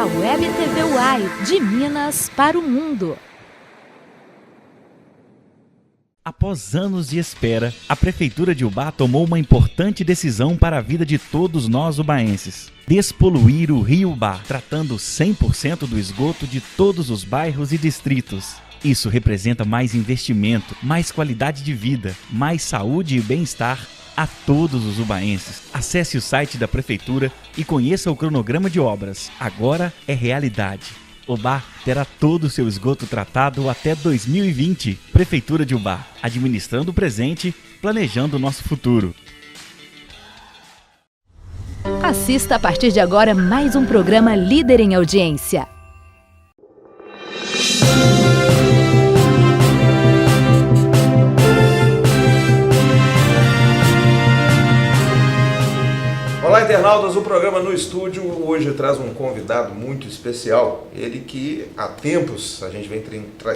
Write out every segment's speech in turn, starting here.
a Web TV Uai, de Minas para o mundo. Após anos de espera, a Prefeitura de Ubá tomou uma importante decisão para a vida de todos nós ubaenses: despoluir o Rio Ubá, tratando 100% do esgoto de todos os bairros e distritos. Isso representa mais investimento, mais qualidade de vida, mais saúde e bem-estar a todos os ubaenses. Acesse o site da Prefeitura e conheça o cronograma de obras. Agora é realidade. Ubá terá todo o seu esgoto tratado até 2020. Prefeitura de Ubá, administrando o presente, planejando o nosso futuro. Assista a partir de agora mais um programa líder em audiência. Olá, internautas, o programa No Estúdio hoje traz um convidado muito especial. Ele que há tempos a gente vem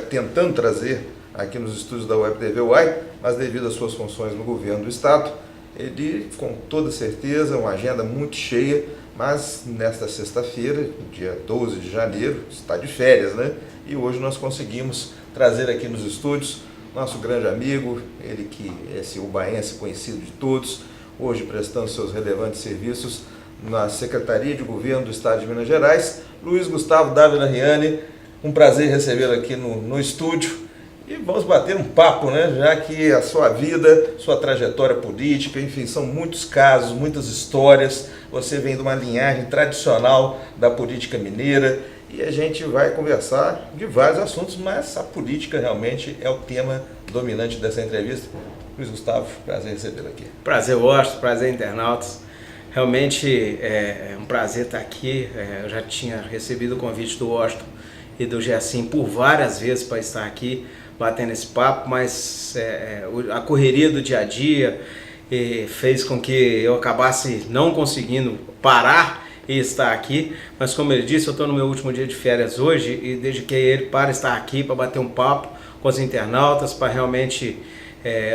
tentando trazer aqui nos estúdios da Web TV Uai, mas devido às suas funções no governo do estado, ele com toda certeza uma agenda muito cheia, mas nesta sexta-feira, dia 12 de janeiro, está de férias, né? E hoje nós conseguimos trazer aqui nos estúdios nosso grande amigo, ele que é esse ubaense conhecido de todos, hoje prestando seus relevantes serviços na Secretaria de Governo do Estado de Minas Gerais, Luiz Gustavo Dávila Riani. Um prazer recebê-lo aqui no estúdio e vamos bater um papo, né? Já que a sua vida, sua trajetória política, enfim, são muitos casos, muitas histórias. Você vem de uma linhagem tradicional da política mineira e a gente vai conversar de vários assuntos, mas a política realmente é o tema dominante dessa entrevista. Luiz Gustavo, prazer recebê-lo aqui. Prazer, Washington, prazer, internautas. Realmente é um prazer estar aqui. Eu já tinha recebido o convite do Washington e do Gersim por várias vezes para estar aqui batendo esse papo, mas a correria do dia a dia fez com que eu acabasse não conseguindo parar e estar aqui. Mas como ele disse, eu estou no meu último dia de férias hoje e dediquei ele para estar aqui, para bater um papo com os internautas, para realmente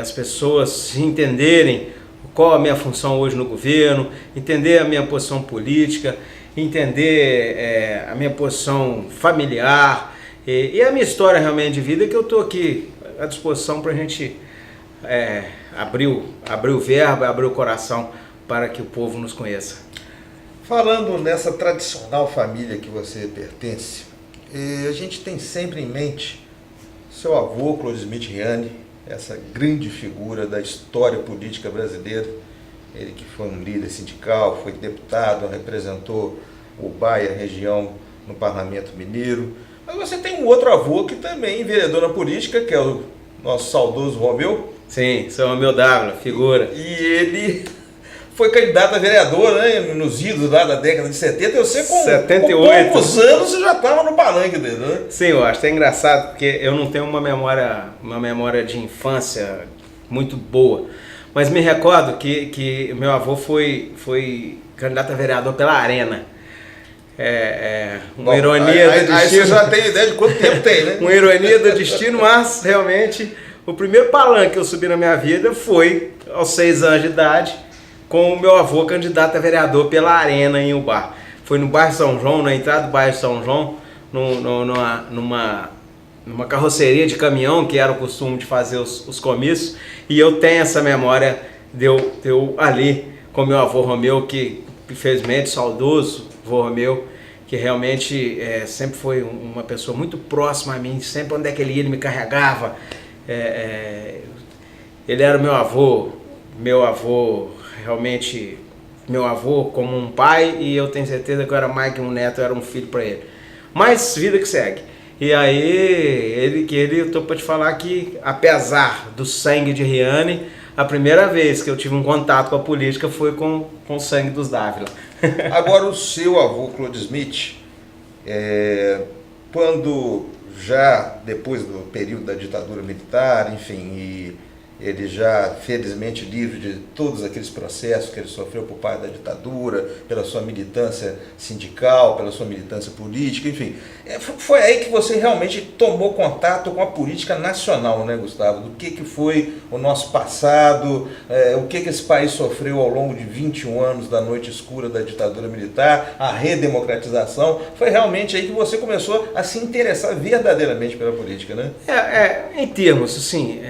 as pessoas entenderem qual a minha função hoje no governo, entender a minha posição política, entender a minha posição familiar e a minha história realmente de vida, que eu estou aqui à disposição para a gente abrir o verbo, abrir o coração para que o povo nos conheça. Falando nessa tradicional família que você pertence, a gente tem sempre em mente seu avô, Clodismith Riani, essa grande figura da história política brasileira, ele que foi um líder sindical, foi deputado, representou Ubá e a região no Parlamento Mineiro. Mas você tem um outro avô que também é vereador na política, que é o nosso saudoso Romeu. Sim, seu Romeu Dávila, figura. E ele foi candidato a vereador, né, nos idos lá da década de 70, eu sei com 78. poucos anos você já estava no palanque dele, né? Sim, eu acho é engraçado, porque eu não tenho uma memória de infância muito boa, mas me recordo que meu avô foi candidato a vereador pela Arena. Uma ironia do destino. Aí você já tem ideia de quanto tempo tem, né? Uma ironia do destino, mas realmente o primeiro palanque que eu subi na minha vida foi aos 6 anos de idade, com o meu avô candidato a vereador pela Arena em Ubá. Foi no bairro São João, na entrada do bairro São João, numa carroceria de caminhão, que era o costume de fazer os comícios, e eu tenho essa memória de eu ali com meu avô Romeu, que infelizmente saudoso avô Romeu, que realmente sempre foi uma pessoa muito próxima a mim, sempre onde é que ele ia ele me carregava. Ele era meu avô realmente, meu avô como um pai, e eu tenho certeza que eu era mais que um neto, eu era um filho para ele. Mas vida que segue. E aí, eu estou para te falar que, apesar do sangue de Riani, a primeira vez que eu tive um contato com a política foi com o sangue dos Dávila. Agora, o seu avô Clodismith, quando já depois do período da ditadura militar, enfim, ele já, felizmente, livre de todos aqueles processos que ele sofreu por parte da ditadura, pela sua militância sindical, pela sua militância política, enfim. Foi aí que você realmente tomou contato com a política nacional, né, Gustavo? Do que foi o nosso passado, o que esse país sofreu ao longo de 21 anos da noite escura da ditadura militar, a redemocratização. Foi realmente aí que você começou a se interessar verdadeiramente pela política, né? Em termos, assim,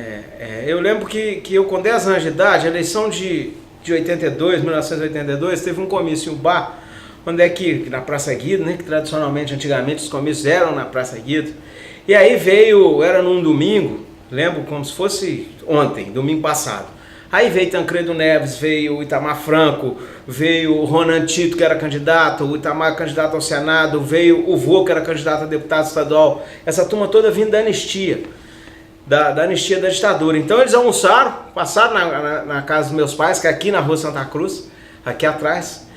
eu lembro que eu com 10 anos de idade, a eleição de 1982, teve um comício em Ubá, onde é que, na Praça Guido, né, que tradicionalmente, antigamente, os comícios eram na Praça Guido, e aí era num domingo, lembro como se fosse ontem, domingo passado, aí veio Tancredo Neves, veio o Itamar Franco, veio o Ronan Tito, que era candidato, o Itamar candidato ao Senado, veio o Vô, que era candidato a deputado estadual, essa turma toda vindo da anistia. Da anistia da ditadura. Então eles almoçaram, passaram na casa dos meus pais, que é aqui na Rua Santa Cruz, aqui atrás,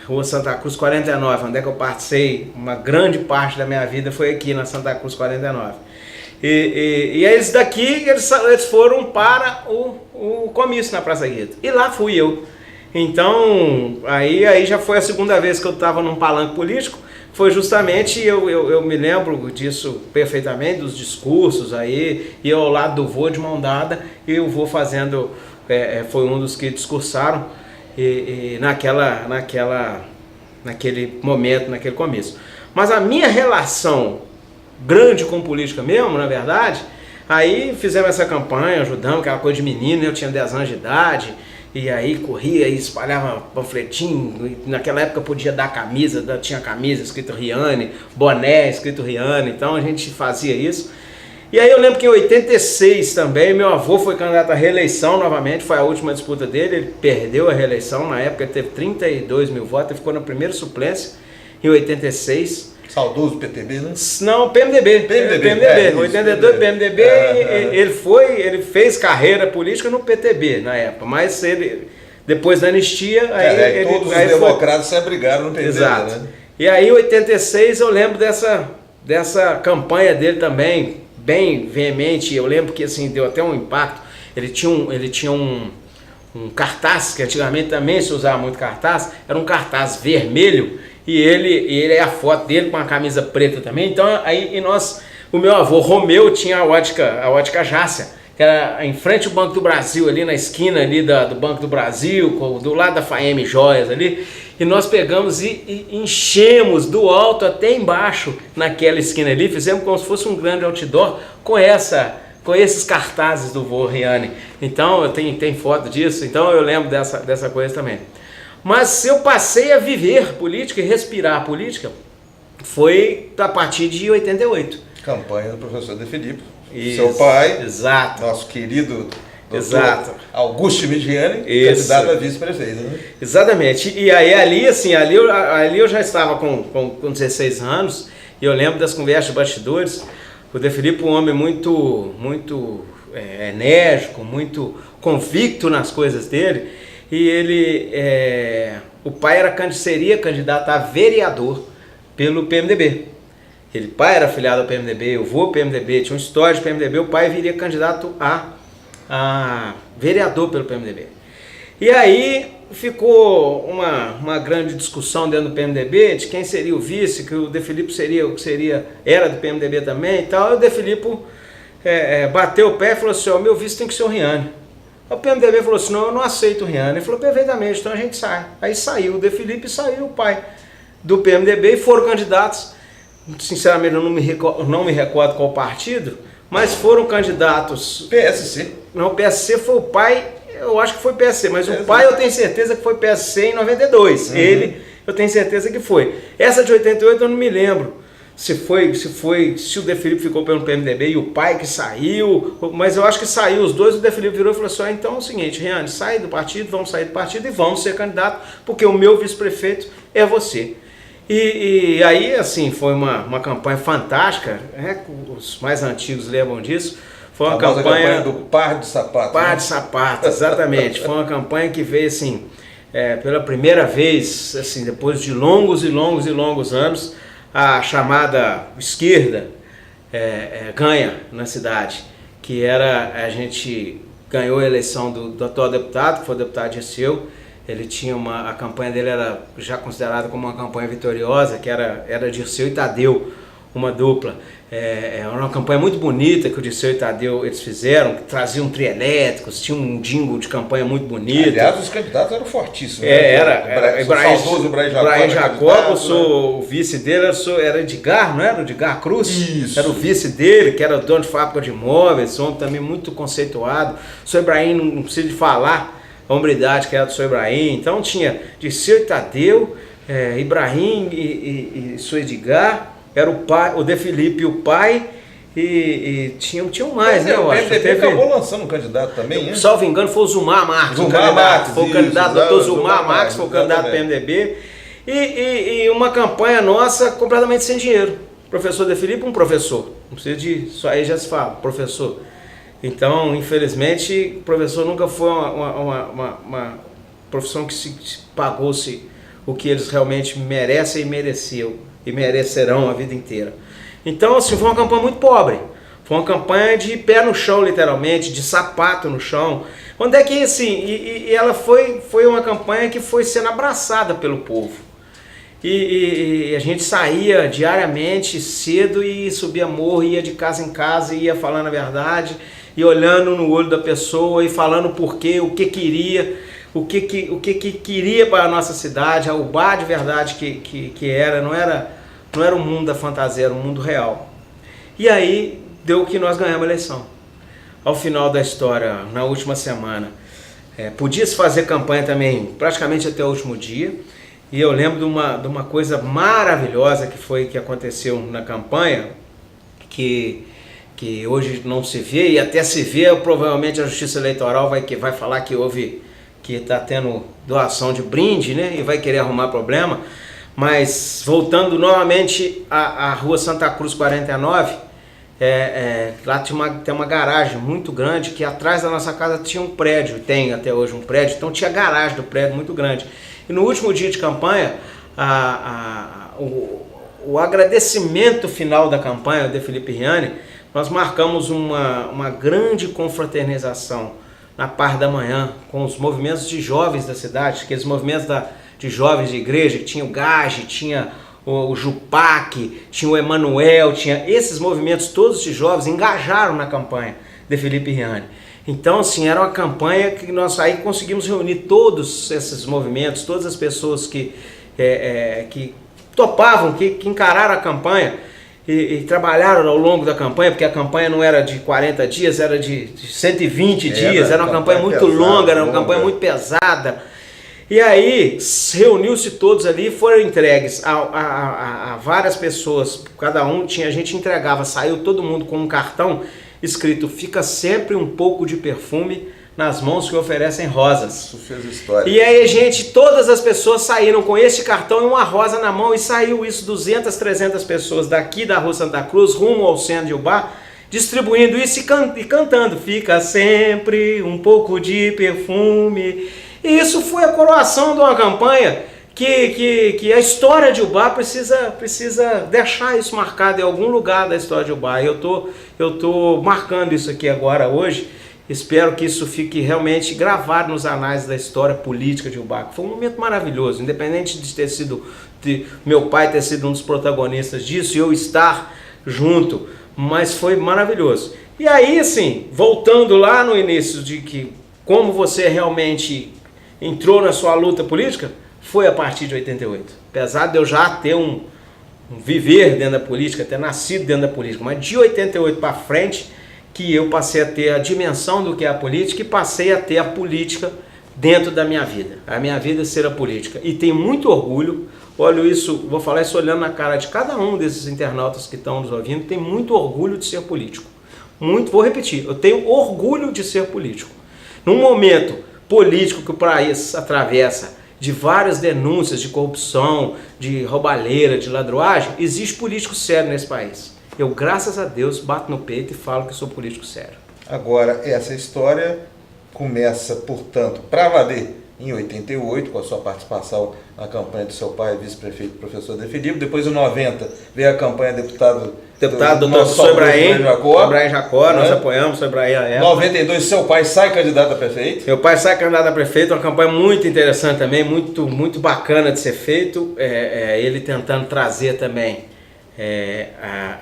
Rua Santa Cruz 49, onde é que eu participei, uma grande parte da minha vida foi aqui na Santa Cruz 49. E eles daqui, eles foram para o comício na Praça Guido. E lá fui eu. Então, aí já foi a segunda vez que eu estava num palanque político. Foi justamente, eu me lembro disso perfeitamente, dos discursos aí, e ao lado do Vô de mão dada, e o Vô fazendo, foi um dos que discursaram naquele momento, naquele começo. Mas a minha relação grande com política mesmo, na verdade, aí fizemos essa campanha, ajudamos, aquela coisa de menino, eu tinha 10 anos de idade, e aí corria e espalhava panfletinho, naquela época podia dar camisa, tinha camisa escrito Riane, boné escrito Riane, então a gente fazia isso. E aí eu lembro que em 86 também, meu avô foi candidato à reeleição novamente, foi a última disputa dele, ele perdeu a reeleição, na época ele teve 32 mil votos, ele ficou na primeira suplência em 86. Saudoso PTB, né? Não, PMDB. 82 PMDB, ele fez carreira política no PTB na época, mas ele, depois da anistia, todos os democratas se abrigaram no PTB. Exato. Né? E aí em 86 eu lembro dessa campanha dele também, bem veemente, eu lembro que assim, deu até um impacto, ele tinha um cartaz, que antigamente também se usava muito cartaz, era um cartaz vermelho, e ele é a foto dele com a camisa preta também. Então o meu avô Romeu tinha a ótica Jácia, que era em frente ao Banco do Brasil, ali na esquina ali do Banco do Brasil, do lado da FAEM Joias ali, e nós pegamos e enchemos do alto até embaixo naquela esquina ali, fizemos como se fosse um grande outdoor com esses cartazes do vô Riane. Então eu tenho foto disso, então eu lembro dessa coisa também. Mas eu passei a viver política e respirar política foi a partir de 88. Campanha do professor De Filippo, Isso, seu pai, exato. Nosso querido Exato. Augusto Migiani, candidato a vice-prefeito. Né? Exatamente. E aí ali eu já estava com 16 anos, e eu lembro das conversas de bastidores. O De Filippo, um homem muito enérgico, muito convicto nas coisas dele. E o pai seria candidato a vereador pelo PMDB. O pai era afiliado ao PMDB, o vô PMDB, tinha uma história de PMDB, o pai viria candidato a vereador pelo PMDB. E aí ficou uma grande discussão dentro do PMDB de quem seria o vice, que o De Filippo era do PMDB também e tal. E o De Filippo bateu o pé e falou assim: o meu vice tem que ser o Riane. O PMDB falou assim: não, eu não aceito o Riane. Ele falou: perfeitamente, então a gente sai. Aí saiu o De Filippo e saiu o pai do PMDB e foram candidatos. Sinceramente, eu não me recordo qual partido, mas foram candidatos. PSC. Não, o PSC foi o pai, eu acho que foi PSC, mas o pai eu tenho certeza que foi PSC em 92. Uhum. Ele, eu tenho certeza que foi. Essa de 88 eu não me lembro se o De Filippo ficou pelo PMDB e o pai que saiu, mas eu acho que saiu os dois. O De Filippo virou e falou assim: então é o seguinte, Riane, sai do partido, vamos sair do partido e vamos ser candidato, porque o meu vice-prefeito é você. E aí, assim, foi uma campanha fantástica, os mais antigos lembram disso. Foi uma campanha do par de sapato. Par de sapato, exatamente. Foi uma campanha que veio, assim, pela primeira vez, assim, depois de longos e longos e longos anos, a chamada esquerda ganha na cidade. que era, a gente ganhou a eleição do atual deputado, que foi o deputado Dirceu. Ele tinha a campanha dele era já considerada como uma campanha vitoriosa, que era Dirceu e Tadeu, uma dupla. Era uma campanha muito bonita que o Dirceu e Tadeu eles fizeram, que traziam trielétricos, tinha um jingle de campanha muito bonito. Aliás, os candidatos eram fortíssimos. Era Ibrahim Jacob, eu sou o vice dele, era Edgar, não era? O Edgar Cruz? Isso. Era o vice dele, que era dono de fábrica de imóveis, homem também muito conceituado. O senhor Ibrahim, não precisa de falar a hombridade que era do senhor Ibrahim. Então tinha Dirceu e Tadeu, Ibrahim e o senhor Edgar, era o pai, o De Felipe, o pai, e tinham mais, né? O PMDB acabou lançando um candidato também, né? Salvo engano, foi o Zumar Marques. Foi o candidato, doutor Zumar Marques, foi o candidato do PMDB. E uma campanha nossa completamente sem dinheiro. Professor De Felipe, um professor. Não precisa de. Só aí já se fala, professor. Então, infelizmente, o professor nunca foi uma profissão que se pagou-se o que eles realmente merecem e mereciam. E merecerão a vida inteira. Então, assim, foi uma campanha muito pobre. Foi uma campanha de pé no chão, literalmente, de sapato no chão. Onde é que, assim, e ela foi uma campanha que foi sendo abraçada pelo povo. E a gente saía diariamente, cedo, e subia morro, ia de casa em casa, ia falando a verdade, e olhando no olho da pessoa, e falando o porquê, o que queria, o que queria para a nossa cidade, a UBA de verdade que era, não era um mundo da fantasia, era um mundo real. E aí deu que nós ganhamos a eleição. Ao final da história, na última semana, podia-se fazer campanha também praticamente até o último dia, e eu lembro de uma coisa maravilhosa que aconteceu na campanha, que hoje não se vê, e até se vê, provavelmente a Justiça Eleitoral vai falar que está tendo doação de brinde, né? E vai querer arrumar problema. Mas voltando novamente à Rua Santa Cruz 49, lá tem uma garagem muito grande, que atrás da nossa casa tinha um prédio, tem até hoje um prédio, então tinha garagem do prédio muito grande. E no último dia de campanha, o agradecimento final da campanha de Felipe Riani, nós marcamos uma grande confraternização na parte da manhã, com os movimentos de jovens da cidade, aqueles movimentos de jovens de igreja, que tinha o GAGE, tinha o Jupac, tinha o Emanuel, tinha esses movimentos todos de jovens engajaram na campanha de Felipe Riani. Então, assim, era uma campanha que nós aí conseguimos reunir todos esses movimentos, todas as pessoas que topavam, que encararam a campanha, e trabalharam ao longo da campanha, porque a campanha não era de 40 dias, era de 120 dias, era uma campanha muito longa, era uma campanha muito pesada. E aí reuniu-se todos ali e foram entregues a várias pessoas, cada um a gente entregava, saiu todo mundo com um cartão escrito: fica sempre um pouco de perfume nas mãos que oferecem rosas. Isso fez história. E aí, todas as pessoas saíram com este cartão e uma rosa na mão, e saiu isso, 200, 300 pessoas daqui da Rua Santa Cruz, rumo ao centro de Ubá, distribuindo isso e cantando: fica sempre um pouco de perfume. E isso foi a coroação de uma campanha que a história de Ubá precisa deixar isso marcado em algum lugar da história de Ubá. Eu tô marcando isso aqui agora, hoje. Espero que isso fique realmente gravado nos anais da história política de Ubá. Foi um momento maravilhoso, independente de meu pai ter sido um dos protagonistas disso e eu estar junto, mas foi maravilhoso. E aí, assim, voltando lá no início de que como você realmente entrou na sua luta política, foi a partir de 88. Apesar de eu já ter um viver dentro da política, ter nascido dentro da política, mas de 88 para frente que eu passei a ter a dimensão do que é a política e passei a ter a política dentro da minha vida. A minha vida ser a política. E tenho muito orgulho, olho isso, vou falar isso olhando na cara de cada um desses internautas que estão nos ouvindo, tenho muito orgulho de ser político. Vou repetir, eu tenho orgulho de ser político. Num momento político que o país atravessa, de várias denúncias de corrupção, de roubalheira, de ladruagem, existe político sério nesse país. Eu, graças a Deus, bato no peito e falo que sou político sério. Agora, essa história começa, portanto, para valer, em 88, com a sua participação na campanha do seu pai, vice-prefeito, professor De Filipe. Depois, em 90, veio a campanha deputado doutor Soibraim Jacó, nós apoiamos Soibraim à época. 92, seu pai sai candidato a prefeito. Meu pai sai candidato a prefeito, uma campanha muito interessante também, muito bacana de ser feito. Ele tentando trazer também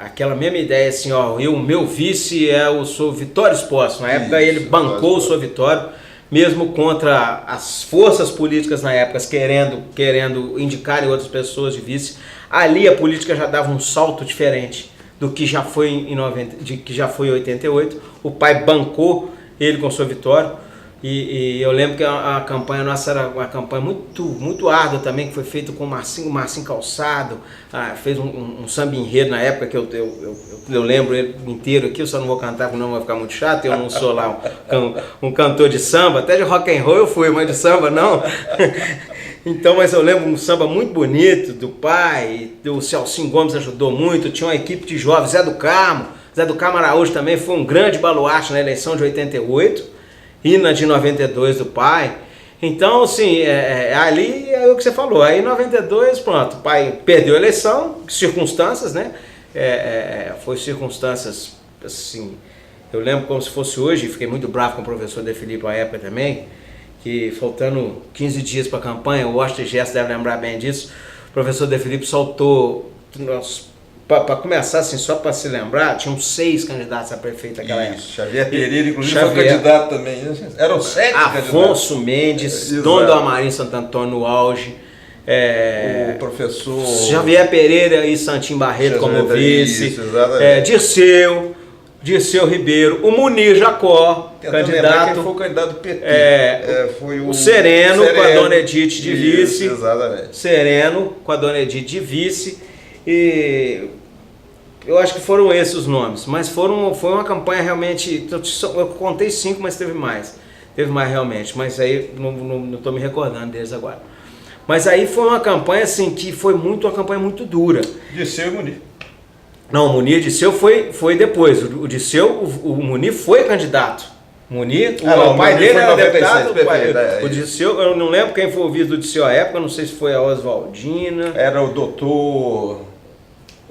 aquela mesma ideia assim, ó, o meu vice é o Sou Vitório Exposto. Na época ele bancou o Sou Vitório, mesmo contra as forças políticas na época querendo indicarem outras pessoas de vice. Ali a política já dava um salto diferente do que já foi em 88. O pai bancou ele com Sou Vitório. E eu lembro que a campanha nossa era uma campanha muito árdua também, que foi feita com o Marcinho Calçado, fez um samba enredo na época, que eu lembro ele inteiro aqui, eu só não vou cantar porque não vai ficar muito chato, eu não sou lá um cantor de samba, até de rock and roll eu fui, mas de samba não. Então, mas eu lembro um samba muito bonito do pai, o Celcinho Gomes ajudou muito, tinha uma equipe de jovens, Zé do Carmo Araújo também foi um grande baluarte na eleição de 88, e na de 92 do pai. Então, assim, ali é o que você falou. Aí em 92, pronto, o pai perdeu a eleição, circunstâncias, né? Foi circunstâncias, assim, eu lembro como se fosse hoje, fiquei muito bravo com o professor De Filipe à época também, que faltando 15 dias para a campanha, o Washington Gesso deve lembrar bem disso, o professor De Filipe soltou, para começar, assim, só para se lembrar, tinham 6 candidatos a prefeito naquela época. Xavier Pereira, inclusive, foi candidato também. Eram 7 candidatos. Afonso Mendes, Dom do Amarim Santo Antônio no auge. O professor Xavier Pereira e Santinho Barreto como vice. Dirceu Ribeiro, o Munir Jacó, candidato. Quem foi o candidato do PT? Foi o Sereno com a dona Edith de vice. Exatamente. Sereno com a dona Edith de vice. E eu acho que foram esses os nomes, mas foi uma campanha realmente, eu contei 5, mas teve mais realmente, mas aí não estou me recordando deles agora. Mas aí foi uma campanha assim, que foi uma campanha muito dura. Dirceu e Munir. Não, o Munir, Dirceu foi depois, o Dirceu, o Munir foi candidato. Munir, o pai dele era deputado, o Dirceu, eu não lembro quem foi o vice do Dirceu à época, não sei se foi a Oswaldina. Era o doutor...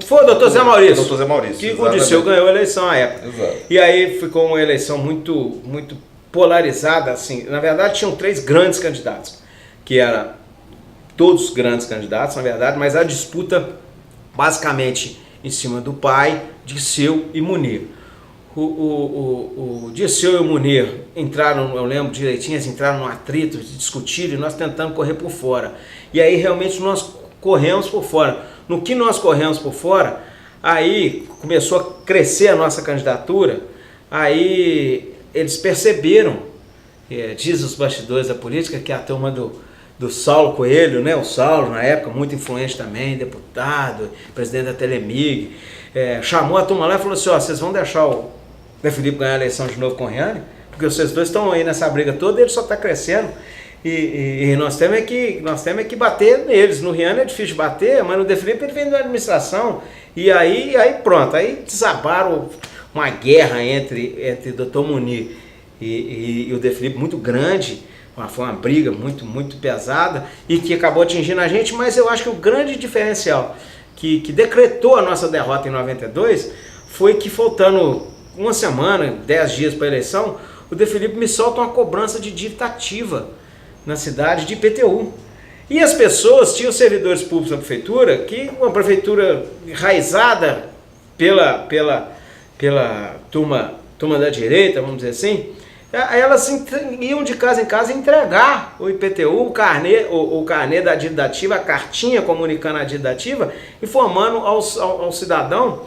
Foi o doutor Zé Maurício. Doutor Zé Maurício. Que o Dirceu ganhou a eleição à época. Exato. E aí ficou uma eleição muito polarizada, assim. Na verdade, tinham 3 grandes candidatos, que eram todos grandes candidatos, na verdade, mas a disputa basicamente em cima do pai, Dirceu e Munir. O Dirceu e o Munir entraram, eu lembro direitinho, eles entraram num atrito, discutiram e nós tentamos correr por fora. E aí realmente nós corremos por fora. No que nós corremos por fora, aí começou a crescer a nossa candidatura, aí eles perceberam, diz os bastidores da política, que a turma do Saulo Coelho, né? O Saulo na época, muito influente também, deputado, presidente da Telemig, chamou a turma lá e falou assim, ó, vocês vão deixar o De Filipe ganhar a eleição de novo com o Riane? Porque vocês dois estão aí nessa briga toda, ele só está crescendo. E nós temos que bater neles. No Riane é difícil de bater, mas no De Filipe ele vem da administração. E aí pronto, aí desabaram uma guerra entre o Dr. Munir e o De Filipe muito grande. Foi uma briga muito pesada e que acabou atingindo a gente, mas eu acho que o grande diferencial que decretou a nossa derrota em 92 foi que, faltando uma semana, 10 dias para a eleição, o De Filipe me solta uma cobrança de dívida ativa na cidade de IPTU. E as pessoas tinham servidores públicos na prefeitura, que uma prefeitura enraizada pela turma da direita, vamos dizer assim, elas iam de casa em casa entregar o IPTU, o carnê da dívida ativa, a cartinha comunicando a dívida ativa, informando ao cidadão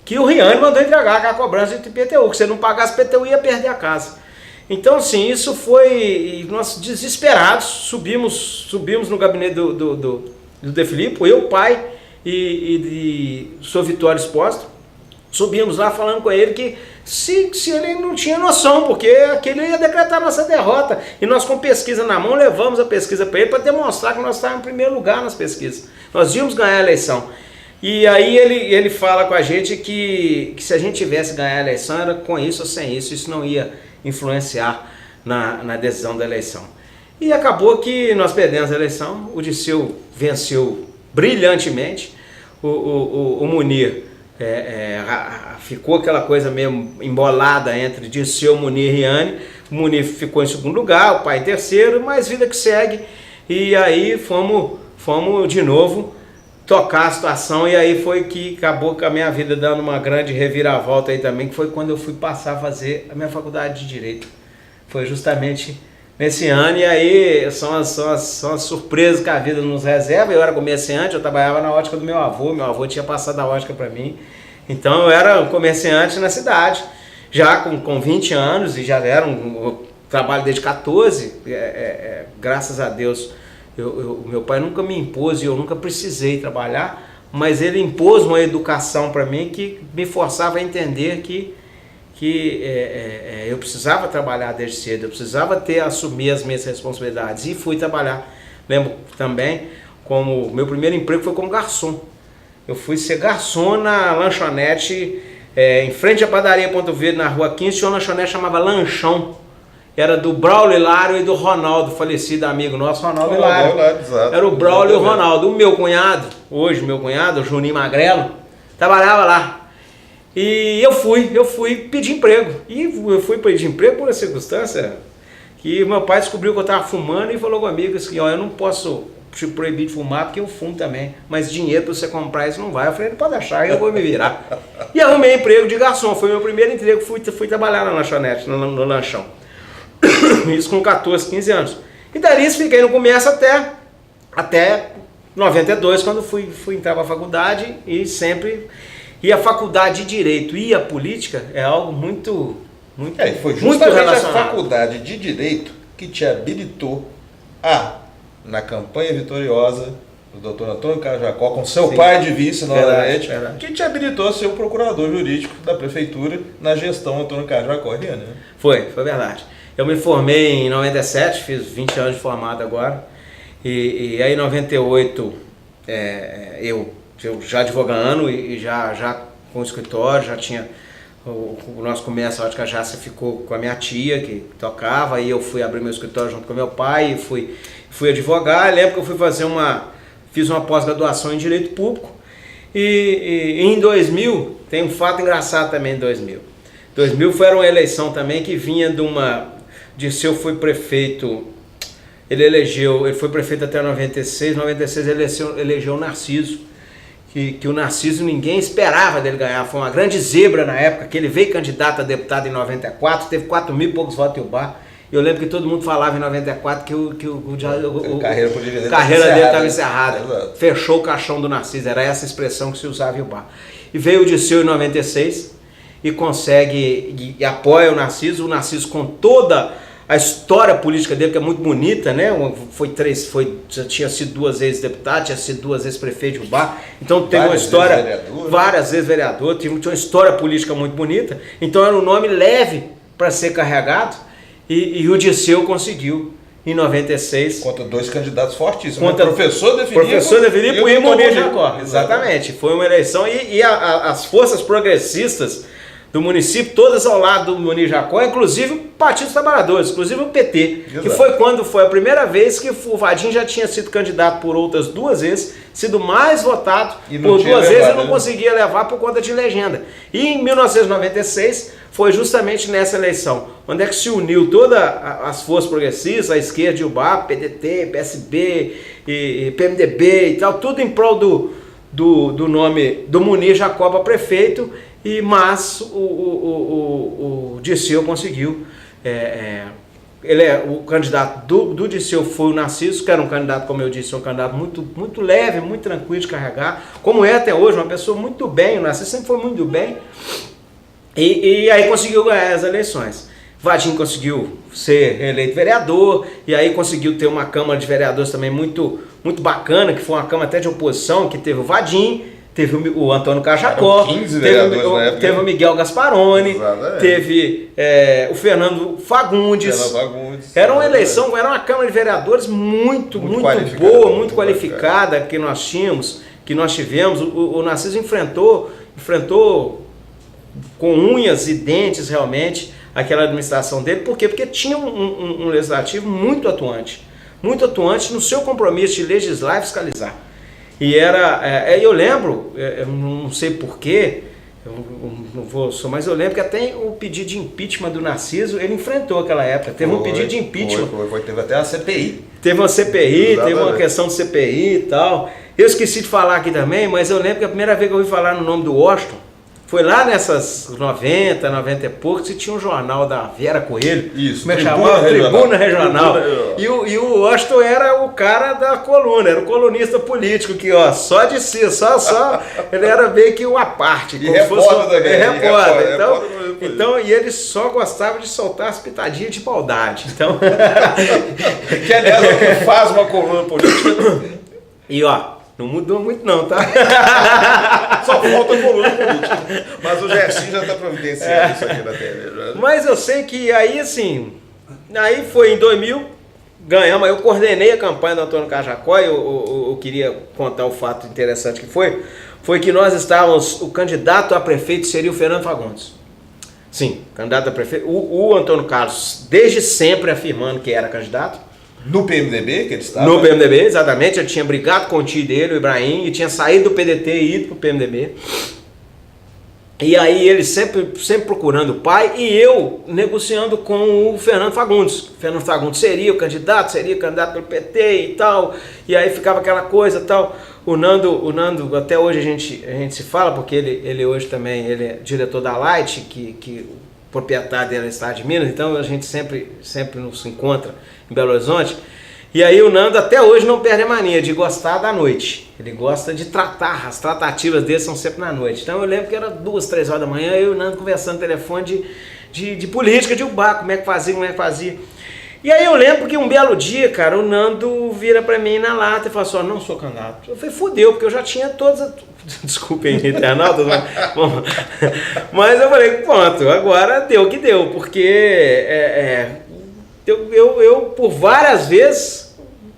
que o Riane mandou entregar com a cobrança de IPTU, que se não pagasse IPTU ia perder a casa. Então, assim, isso foi... Nós, desesperados, subimos no gabinete do De Filipe, eu, pai e Sou Vitório Exposto, subimos lá falando com ele que se ele não tinha noção, porque aquele ia decretar a nossa derrota. E nós, com pesquisa na mão, levamos a pesquisa para ele para demonstrar que nós estávamos em primeiro lugar nas pesquisas. Nós íamos ganhar a eleição. E aí ele fala com a gente que se a gente tivesse ganhar a eleição, era com isso ou sem isso, isso não ia influenciar na decisão da eleição. E acabou que nós perdemos a eleição, o Dirceu venceu brilhantemente, o Munir ficou aquela coisa meio embolada entre Dirceu, Munir e Riane. O Munir ficou em segundo lugar, o pai em terceiro, mas vida que segue. E aí fomos de novo tocar a situação, e aí foi que acabou com a minha vida dando uma grande reviravolta aí também, que foi quando eu fui passar a fazer a minha faculdade de Direito. Foi justamente nesse ano, e aí são as surpresas que a vida nos reserva. Eu era comerciante, eu trabalhava na ótica do meu avô tinha passado a ótica para mim, então eu era um comerciante na cidade, já com 20 anos, e já era um trabalho desde 14, graças a Deus. Meu pai nunca me impôs e eu nunca precisei trabalhar, mas ele impôs uma educação para mim que me forçava a entender que eu precisava trabalhar desde cedo, eu precisava assumir as minhas responsabilidades, e fui trabalhar. Lembro também, como meu primeiro emprego foi como garçom. Eu fui ser garçom na lanchonete, em frente à padaria Ponto Verde, na Rua 15, tinha uma lanchonete chamava Lanchão. Era do Braulio Hilário e do Ronaldo, falecido amigo nosso, Ronaldo Hilário. Era o Braulio e o Ronaldo. O meu cunhado, o Juninho Magrelo, trabalhava lá. E eu fui pedir emprego. E eu fui pedir emprego por uma circunstância que meu pai descobriu que eu estava fumando e falou comigo assim, eu não posso te proibir de fumar porque eu fumo também, mas dinheiro para você comprar isso não vai. Eu falei, não pode deixar, eu vou me virar. E arrumei emprego de garçom, foi meu primeiro emprego, fui trabalhar na lanchonete, no lanchão. Isso com 14, 15 anos. E dali fiquei no comércio até 92, quando fui entrar para a faculdade, e sempre... E a faculdade de Direito e a política é algo muito foi justamente a faculdade de Direito que te habilitou na campanha vitoriosa do Dr. Antônio Carlos Jacó, com seu pai de vice, novamente, que te habilitou a ser o procurador jurídico da prefeitura na gestão Antônio Carlos Jacó, né? Foi verdade. Eu me formei em 97, fiz 20 anos de formado agora, e aí em 98 eu já advogando e já com o escritório, já tinha o nosso comércio, a Ótica Jácia ficou com a minha tia que tocava, e eu fui abrir meu escritório junto com meu pai e fui advogar. Eu lembro que eu fui fiz uma pós-graduação em Direito Público, e em 2000, tem um fato engraçado também em 2000. 2000 foi uma eleição também que vinha Dirceu foi prefeito, ele foi prefeito até 96, ele elegeu o Narciso, que o Narciso ninguém esperava dele ganhar, foi uma grande zebra na época, que ele veio candidato a deputado em 94, teve 4 mil e poucos votos em Ubá. Eu lembro que todo mundo falava em 94 que a carreira dele estava encerrada. Fechou o caixão do Narciso, era essa expressão que se usava em Ubá. E veio o Dirceu em 96 e consegue, e apoia o Narciso com toda a história política dele, que é muito bonita, né? Já tinha sido 2 vezes deputado, tinha sido 2 vezes prefeito de Ubá, então teve uma história, várias vezes vereador, tinha uma história política muito bonita, então era um nome leve para ser carregado, e o Dirceu conseguiu em 96. Contra 2 candidatos fortíssimos, professor Devilipo e Munir Jacó. Exatamente, foi uma eleição, e as forças progressistas do município, todas ao lado do Munir Jacó, inclusive o Partido dos Trabalhadores, inclusive o PT, que foi quando foi a primeira vez que o Vadim já tinha sido candidato por outras 2 vezes, sido mais votado por 2 vezes e não conseguia levar por conta de legenda. E em 1996 foi justamente nessa eleição, onde é que se uniu todas as forças progressistas, a esquerda de Ubá, PDT, PSB, e PMDB e tal, tudo em prol do nome do Munir Jacó para prefeito. Mas o Dirceu conseguiu, o candidato do Dirceu foi o Narciso, que era um candidato, como eu disse, um candidato muito leve, muito tranquilo de carregar, como é até hoje, uma pessoa muito bem, o Narciso sempre foi muito bem, e aí conseguiu ganhar as eleições. Vadim conseguiu ser eleito vereador, e aí conseguiu ter uma Câmara de Vereadores também muito bacana, que foi uma Câmara até de oposição, que teve o Vadim, teve o Antônio Carlos Jacó, teve o Miguel Gasparoni, teve o Fernando Fagundes. Era uma eleição, era uma Câmara de Vereadores muito boa, muito qualificada que nós tivemos. O Narciso enfrentou com unhas e dentes realmente aquela administração dele. Por quê? Porque tinha um legislativo muito atuante. muito atuante no seu compromisso de legislar e fiscalizar. E eu lembro, eu não sei porquê, mas eu lembro que até o pedido de impeachment do Narciso, ele enfrentou aquela época. Teve um pedido de impeachment. Teve até a CPI. Teve uma CPI, teve uma questão de CPI e tal. Eu esqueci de falar aqui também, mas eu lembro que a primeira vez que eu ouvi falar no nome do Washington, foi lá nessas 90 e poucos, e tinha um jornal da Vera Coelho. Isso, como é que chamava? Tribuna Regional. E o Washington era o cara da coluna, era o colunista político que, ó, só de si, só ele era meio que uma parte. E repórter também. Repórter. Então, e ele só gostava de soltar as pitadinhas de maldade. Então... que aliás é o que faz uma coluna política. E ó, não mudou muito não, tá? Só falta coluna política. Mas o Gersinho já está providenciando isso aqui na TV. Mas eu sei que aí, assim, aí foi em 2000, ganhamos, eu coordenei a campanha do Antônio Carlos Jacó, e eu queria contar um fato interessante que foi que nós estávamos, o candidato a prefeito seria o Fernando Fagundes. Sim, candidato a prefeito, o Antônio Carlos, desde sempre afirmando que era candidato. No PMDB que ele estava? No PMDB, exatamente. Eu tinha brigado com o tio dele, o Ibrahim, e tinha saído do PDT e ido pro PMDB. E aí ele sempre procurando o pai e eu negociando com o Fernando Fagundes. O Fernando Fagundes seria candidato pelo PT e tal. E aí ficava aquela coisa e tal. O Nando, até hoje a gente se fala, porque ele hoje também ele é diretor da Light, que o proprietário dela é Estado de Minas, então a gente sempre nos encontra em Belo Horizonte. E aí o Nando até hoje não perde a mania de gostar da noite. Ele gosta de tratar, as tratativas dele são sempre na noite. Então eu lembro que era 2, 3 horas da manhã, eu e o Nando conversando no telefone de política, de Ubá, como é que fazia. E aí eu lembro que um belo dia, cara, o Nando vira pra mim na lata e fala assim, não sou candidato. Eu falei, fudeu, porque eu já tinha todas desculpem, internautas, mas eu falei, pronto, agora deu o que deu, porque eu por várias vezes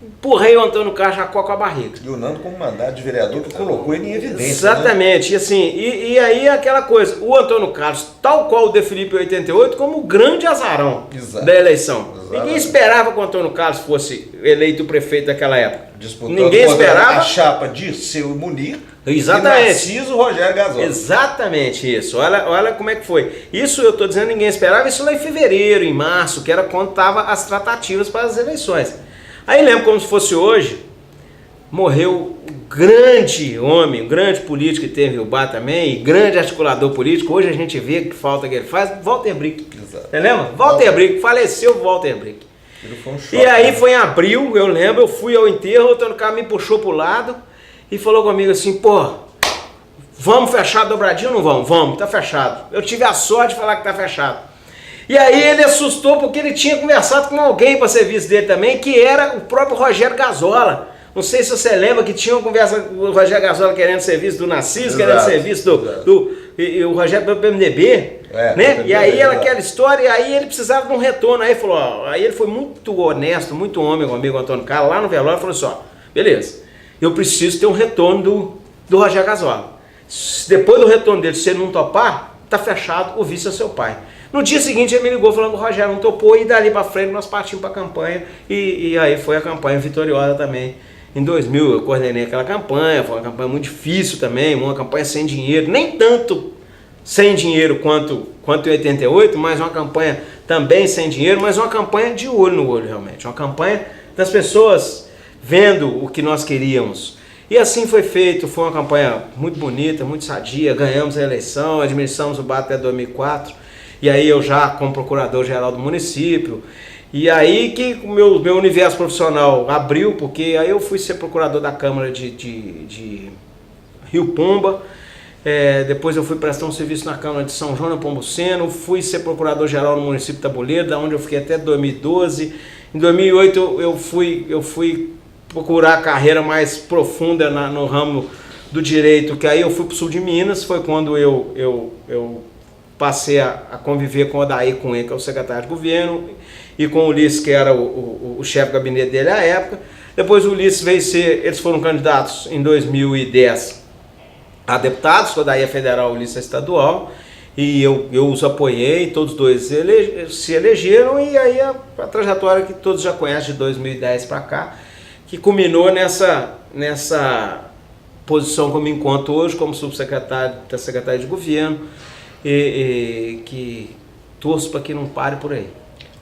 empurrei o Antônio Carlos Jacó com a barriga. E o Nando, como mandato de vereador, que colocou ele em evidência. Exatamente, né? E assim, e aí aquela coisa, o Antônio Carlos, tal qual o De Filipe em 88, como o grande azarão da eleição. Exatamente. Ninguém esperava que o Antônio Carlos fosse eleito prefeito daquela época. Disputando ninguém esperava a chapa de Seu Munir. Exatamente. E Narciso Rogério Gazola. Exatamente isso. Olha como é que foi. Isso eu estou dizendo, ninguém esperava. Isso lá em fevereiro, em março, que era quando estavam as tratativas para as eleições. Aí lembro como se fosse hoje, morreu um grande homem, um grande político que teve o Ubá também, e grande articulador político. Hoje a gente vê que falta que ele faz, Walter Brick. Exato. Você lembra? Walter Brick, faleceu Walter Brick. Foi um choque, e aí foi em abril, eu lembro, eu fui ao enterro, o Antônio Carlos me puxou pro lado e falou comigo assim, pô, vamos fechar a dobradinha ou não vamos? Vamos, tá fechado. Eu tive a sorte de falar que tá fechado. E aí ele assustou porque ele tinha conversado com alguém para serviço dele também, que era o próprio Rogério Gazola. Não sei se você lembra que tinha uma conversa com o Rogério Gazola querendo serviço do Narciso, querendo serviço e o Rogério do PMDB, né? E aí aquela história, e aí ele precisava de um retorno. Aí falou, ó, aí ele foi muito honesto, muito homem comigo, Antônio Carlos, lá no velório, falou assim, ó, beleza, eu preciso ter um retorno do Rogério Gazola. Depois do retorno dele, se você não topar, tá fechado, o vice é seu pai. No dia seguinte ele me ligou falando que o Rogério não topou, e dali para frente nós partimos para a campanha, e aí foi a campanha vitoriosa também. Em 2000 eu coordenei aquela campanha, foi uma campanha muito difícil também, uma campanha sem dinheiro, nem tanto sem dinheiro quanto em 88, mas uma campanha também sem dinheiro, mas uma campanha de olho no olho realmente, uma campanha das pessoas vendo o que nós queríamos. E assim foi feito, foi uma campanha muito bonita, muito sadia, ganhamos a eleição, administramos o Ubá até 2004, e aí eu já como procurador-geral do município, e aí que o meu universo profissional abriu, porque aí eu fui ser procurador da Câmara de Rio Pomba, depois eu fui prestar um serviço na Câmara de São João Nepomuceno, fui ser procurador-geral no município de Tabuleiro, da onde eu fiquei até 2012, em 2008 eu fui procurar a carreira mais profunda no ramo do direito, que aí eu fui para o sul de Minas, foi quando eu passei a conviver com o Odair Cunha, que é o secretário de governo, e com o Ulisses, que era o chefe do gabinete dele à época. Depois o Ulisses veio ser, eles foram candidatos em 2010 a deputados, o Odair é federal, o Ulisses é estadual, E eu os apoiei, todos dois se elegeram, e aí a trajetória que todos já conhecem de 2010 para cá, que culminou nessa posição que eu me encontro hoje como subsecretário da Secretaria de Governo, e que torço para que não pare por aí.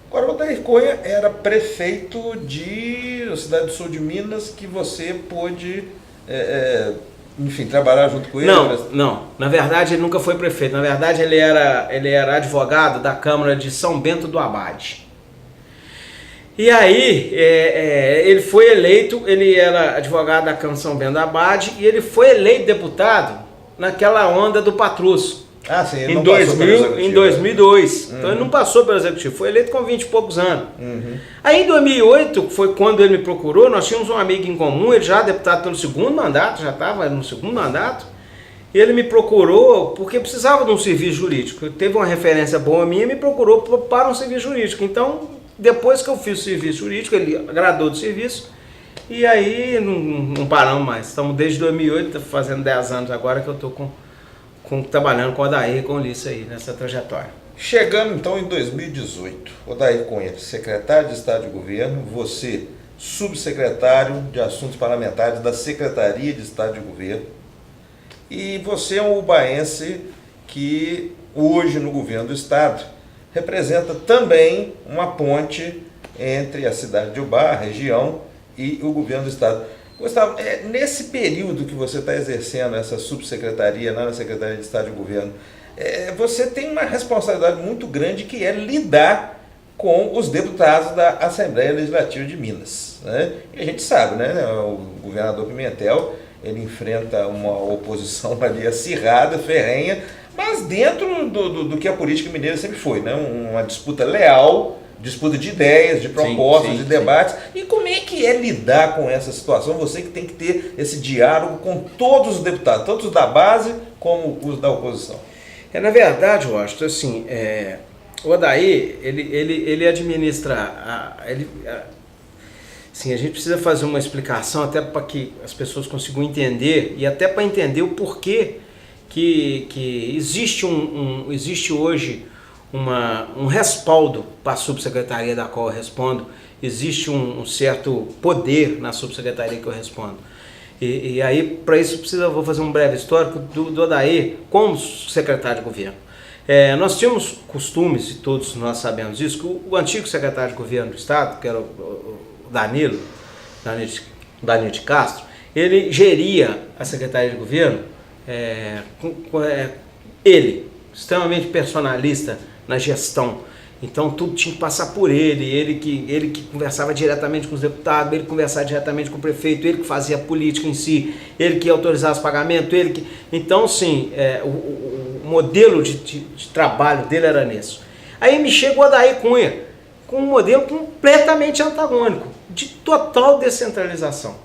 Agora, o Odair Cunha era prefeito da cidade do sul de Minas, que você pôde, enfim, trabalhar junto com ele? Não. Na verdade, ele nunca foi prefeito. Na verdade, ele era advogado da Câmara de São Bento do Abade. E aí, ele foi eleito, ele era advogado da Câmara de São Bento do Abade, e ele foi eleito deputado naquela onda do Patrus. Ah, sim, ele em não passou pelo executivo. Em 2002. Então ele não passou pelo executivo, foi eleito com 20 e poucos anos. Uhum. Aí em 2008, foi quando ele me procurou, nós tínhamos um amigo em comum, ele já deputado pelo segundo mandato, já estava no segundo mandato, e ele me procurou porque precisava de um serviço jurídico. Teve uma referência boa minha e me procurou para um serviço jurídico. Então, depois que eu fiz o serviço jurídico, ele agradou do serviço, e aí não paramos mais. Estamos desde 2008, fazendo 10 anos agora que eu estou trabalhando com o Odair e com o Ulisses aí nessa trajetória. Chegando então em 2018, Odair Cunha, secretário de Estado de Governo, você subsecretário de Assuntos Parlamentares da Secretaria de Estado de Governo, e você é um ubaense que hoje no governo do Estado representa também uma ponte entre a cidade de Ubá, a região, e o governo do Estado. Gustavo, nesse período que você está exercendo essa subsecretaria lá na Secretaria de Estado de Governo, você tem uma responsabilidade muito grande, que é lidar com os deputados da Assembleia Legislativa de Minas, né? E a gente sabe, né, o governador Pimentel, ele enfrenta uma oposição ali acirrada, ferrenha, mas dentro do que a política mineira sempre foi, né? Uma disputa leal, disputa de ideias, de propostas, de debates. E como é que é lidar com essa situação? Você que tem que ter esse diálogo com todos os deputados, tanto os da base como os da oposição. Na verdade, Washington, assim, o Odair, ele administra, assim, a gente precisa fazer uma explicação até para que as pessoas consigam entender, e até para entender o porquê que existe hoje um respaldo para a subsecretaria da qual eu respondo, existe um certo poder na subsecretaria que eu respondo. E aí, para isso, vou fazer um breve histórico do Odair como secretário de governo. Nós tínhamos costumes, e todos nós sabemos disso, que o antigo secretário de governo do Estado, que era o Danilo de Castro, ele geria a secretaria de governo, ele, extremamente personalista na gestão. Então tudo tinha que passar por ele que conversava diretamente com os deputados, ele conversava diretamente com o prefeito, ele que fazia a política em si, ele que autorizava os pagamentos, Então, sim, o modelo de trabalho dele era nisso. Aí me chega o Odair Cunha, com um modelo completamente antagônico, de total descentralização.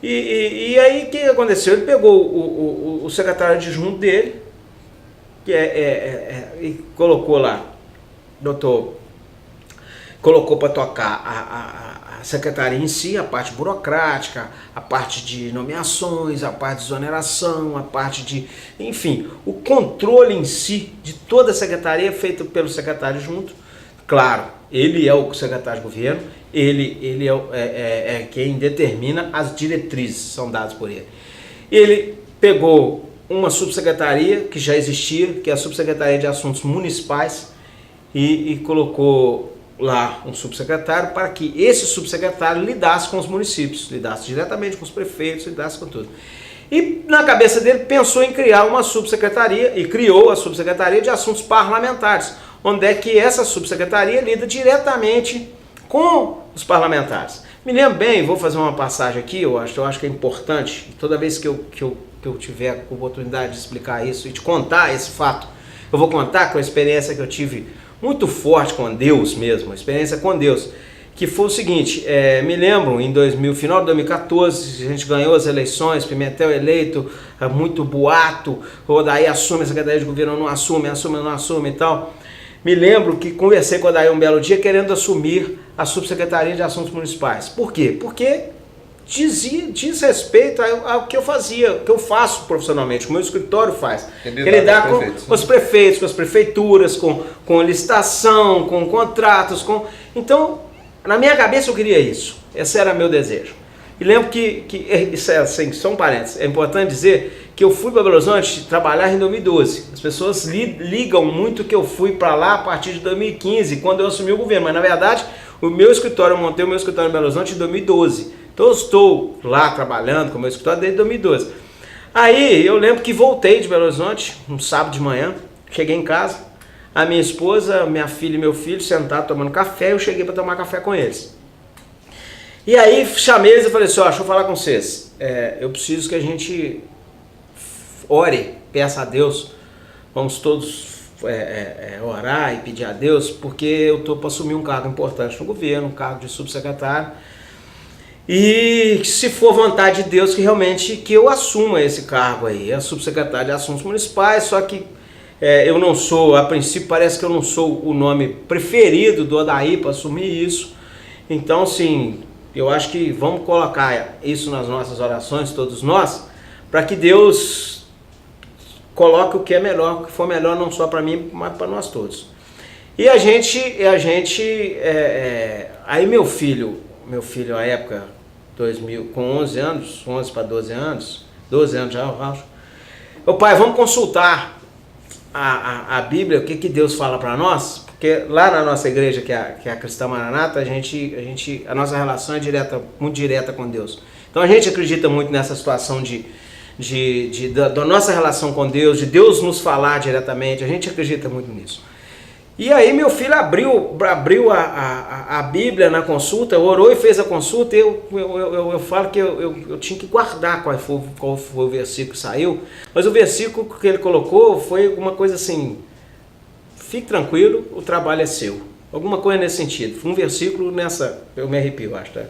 E aí o que aconteceu? Ele pegou o secretário adjunto dele, e colocou lá, colocou para tocar a secretaria em si, a parte burocrática, a parte de nomeações, a parte de exoneração, a parte de, enfim, o controle em si de toda a secretaria é feito pelo secretário junto. Claro, ele é o secretário de governo, ele é quem determina as diretrizes, são dadas por ele. Ele pegou uma subsecretaria que já existia, que é a Subsecretaria de Assuntos Municipais, e colocou lá um subsecretário para que esse subsecretário lidasse com os municípios, lidasse diretamente com os prefeitos, lidasse com tudo. E na cabeça dele pensou em criar uma subsecretaria, e criou a Subsecretaria de Assuntos Parlamentares, onde é que essa subsecretaria lida diretamente com os parlamentares. Me lembro bem, vou fazer uma passagem aqui, eu acho que é importante, toda vez que eu tiver a oportunidade de explicar isso e de contar esse fato, eu vou contar com a experiência que eu tive muito forte com Deus mesmo, a experiência com Deus, que foi o seguinte, me lembro, final de 2014, a gente ganhou as eleições, Pimentel eleito, muito boato, o Odair assume a Secretaria de Governo, não assume e tal. Me lembro que conversei com o Odair um belo dia querendo assumir a Subsecretaria de Assuntos Municipais. Por quê? Porque diz respeito ao que eu fazia, o que eu faço profissionalmente, o meu escritório faz. Ele dá com os prefeitos, com as prefeituras, com licitação, com contratos, Então, na minha cabeça eu queria isso. Esse era meu desejo. E lembro que isso é assim, só um parênteses, é importante dizer que eu fui para Belo Horizonte trabalhar em 2012. As pessoas ligam muito que eu fui para lá a partir de 2015, quando eu assumi o governo, mas na verdade eu montei o meu escritório em Belo Horizonte em 2012. Então eu estou lá trabalhando com o meu escritório desde 2012. Aí eu lembro que voltei de Belo Horizonte, um sábado de manhã, cheguei em casa, a minha esposa, minha filha e meu filho sentados tomando café, eu cheguei para tomar café com eles. E aí chamei eles e falei assim, deixa eu falar com vocês, eu preciso que a gente ore, peça a Deus, vamos todos orar e pedir a Deus, porque eu estou para assumir um cargo importante no governo, um cargo de subsecretário, e se for vontade de Deus que realmente que eu assuma esse cargo aí, a subsecretária de Assuntos Municipais, só que eu não sou, a princípio parece que eu não sou o nome preferido do Odair para assumir isso, então sim, eu acho que vamos colocar isso nas nossas orações, todos nós, para que Deus coloque o que é melhor, o que for melhor não só para mim, mas para nós todos. E aí meu filho à época, 2000, com 11 anos, 11 para 12 anos já eu acho, pai, vamos consultar a Bíblia, o que Deus fala para nós, porque lá na nossa igreja, que é a Cristã Maranata, a nossa relação é muito direta com Deus. Então a gente acredita muito nessa situação da nossa relação com Deus, de Deus nos falar diretamente, a gente acredita muito nisso. E aí meu filho abriu a Bíblia na consulta, orou e fez a consulta, e eu falo que eu tinha que guardar qual foi o versículo que saiu, mas o versículo que ele colocou foi alguma coisa assim, fique tranquilo, o trabalho é seu, alguma coisa nesse sentido, foi um versículo eu me arrepio, acho, tá?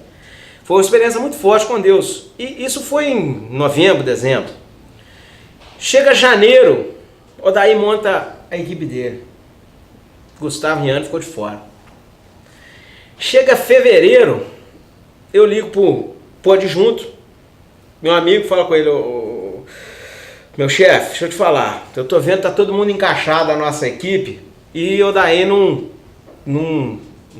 Foi uma experiência muito forte com Deus, e isso foi em novembro, dezembro. Chega janeiro, Odair monta a equipe dele, Gustavo Riani ficou de fora. Chega fevereiro, eu ligo pro adjunto, meu amigo fala com ele, meu chefe, deixa eu te falar, eu tô vendo que tá todo mundo encaixado a nossa equipe, e o Odair não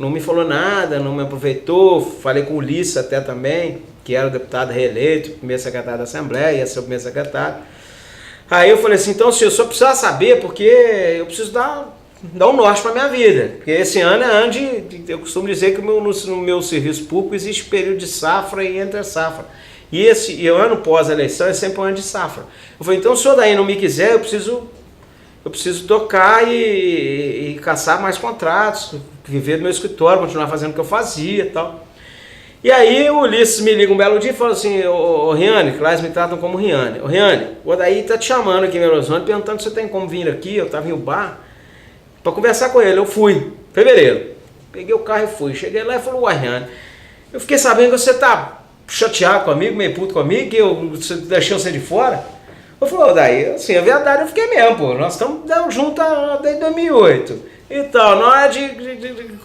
me falou nada, não me aproveitou, falei com o Ulisses até também, que era o deputado reeleito, primeiro secretário da Assembleia, ia ser o primeiro secretário. Aí eu falei assim, então senhor, eu só precisava saber, porque eu preciso dar um norte para minha vida, porque esse ano é ano eu costumo dizer que no meu serviço público existe período de safra e entre safra, e o ano pós-eleição é sempre um ano de safra. Eu falei, então se o Odair não me quiser, eu preciso tocar e caçar mais contratos, viver do meu escritório, continuar fazendo o que eu fazia e tal. E aí o Ulisses me liga um belo dia e fala assim, ô Riani, que lá eles me tratam como Riani, ô Riani, o Odair tá te chamando aqui em Belo Horizonte, perguntando se você tem como vir aqui, eu tava em um bar, para conversar com ele. Eu fui, fevereiro, peguei o carro e fui, cheguei lá e falei, uai Riani, eu fiquei sabendo que você tá chateado comigo, meio puto comigo, que eu deixei você de fora. Eu falei, Odair, assim, a verdade eu fiquei mesmo, pô, nós estamos juntos desde 2008 e tal, na hora de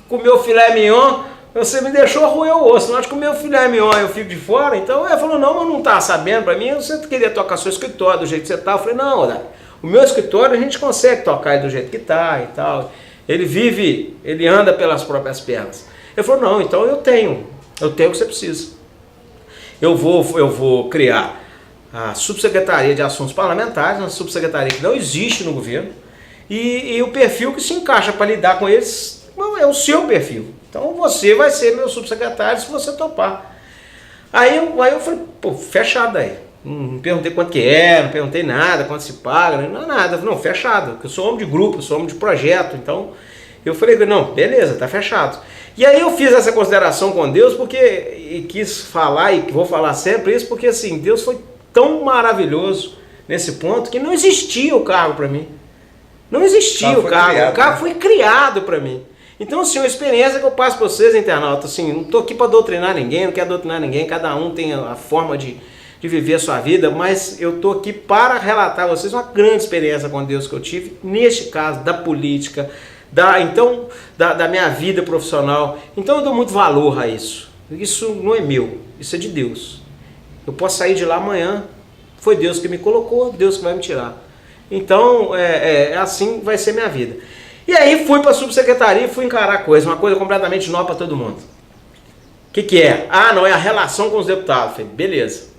comer o filé mignon, você me deixou roer o osso, na hora de comer o filé mignon eu fico de fora, então ele falou, não, mas não estava sabendo, para mim você queria tocar seu escritório do jeito que você tá. Eu falei, não, Odair, o meu escritório a gente consegue tocar ele do jeito que tá e tal, ele anda pelas próprias pernas. Ele falou, não, então eu tenho o que você precisa, eu vou criar a subsecretaria de Assuntos Parlamentares, uma subsecretaria que não existe no governo, e o perfil que se encaixa para lidar com eles é o seu perfil. Então você vai ser meu subsecretário se você topar. Aí eu falei, pô, fechado aí. Não perguntei quanto que é, não perguntei nada, quanto se paga, não nada. Não, fechado, porque eu sou homem de grupo, eu sou homem de projeto, então eu falei, não, beleza, tá fechado. E aí eu fiz essa consideração com Deus, e quis falar, e vou falar sempre isso, porque assim, Deus foi tão maravilhoso nesse ponto, que não existia o cargo para mim. Não existia o cargo foi criado para mim. Então, assim, uma experiência que eu passo para vocês, internautas, assim, não estou aqui para doutrinar ninguém, não quero doutrinar ninguém, cada um tem a forma de viver a sua vida, mas eu estou aqui para relatar a vocês uma grande experiência com Deus que eu tive, neste caso, da política, da minha vida profissional. Então eu dou muito valor a isso. Isso não é meu, isso é de Deus. Eu posso sair de lá amanhã. Foi Deus que me colocou, Deus que vai me tirar. Então, assim vai ser minha vida. E aí fui para a subsecretaria e fui encarar a coisa, uma coisa completamente nova para todo mundo. O que é? Ah, não, é a relação com os deputados. Eu falei, beleza.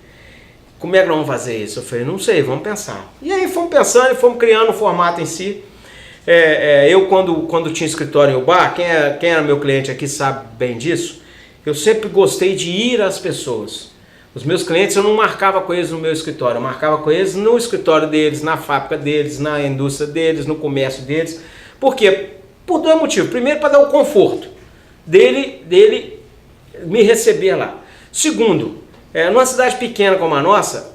Como é que nós vamos fazer isso? Eu falei, não sei, vamos pensar. E aí fomos pensando e fomos criando o formato em si. Eu, quando tinha escritório em Ubá, quem era meu cliente aqui sabe bem disso, eu sempre gostei de ir às pessoas. Os meus clientes, eu não marcava com eles no meu escritório, eu marcava com eles no escritório deles, na fábrica deles, na indústria deles, no comércio deles. Por quê? Por dois motivos. Primeiro, para dar o conforto dele me receber lá. Segundo, numa cidade pequena como a nossa,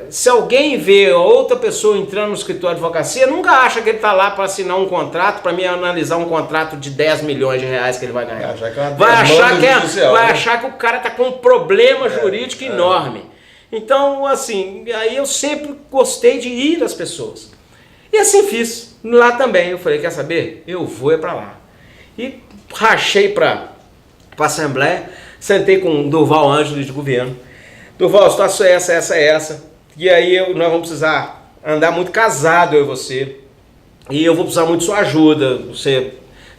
se alguém vê outra pessoa entrando no escritório de advocacia, nunca acha que ele está lá para assinar um contrato, para me analisar um contrato de 10 milhões de reais que ele vai ganhar. Vai achar que o cara está com um problema jurídico enorme. Então, assim, aí eu sempre gostei de ir às pessoas. E assim fiz. Lá também, eu falei, quer saber? Eu vou para lá. E rachei para a Assembleia, sentei com o Durval Ângelo de governo. Durval, a situação é essa. E aí nós vamos precisar andar muito casado, eu e você. E eu vou precisar muito de sua ajuda. Você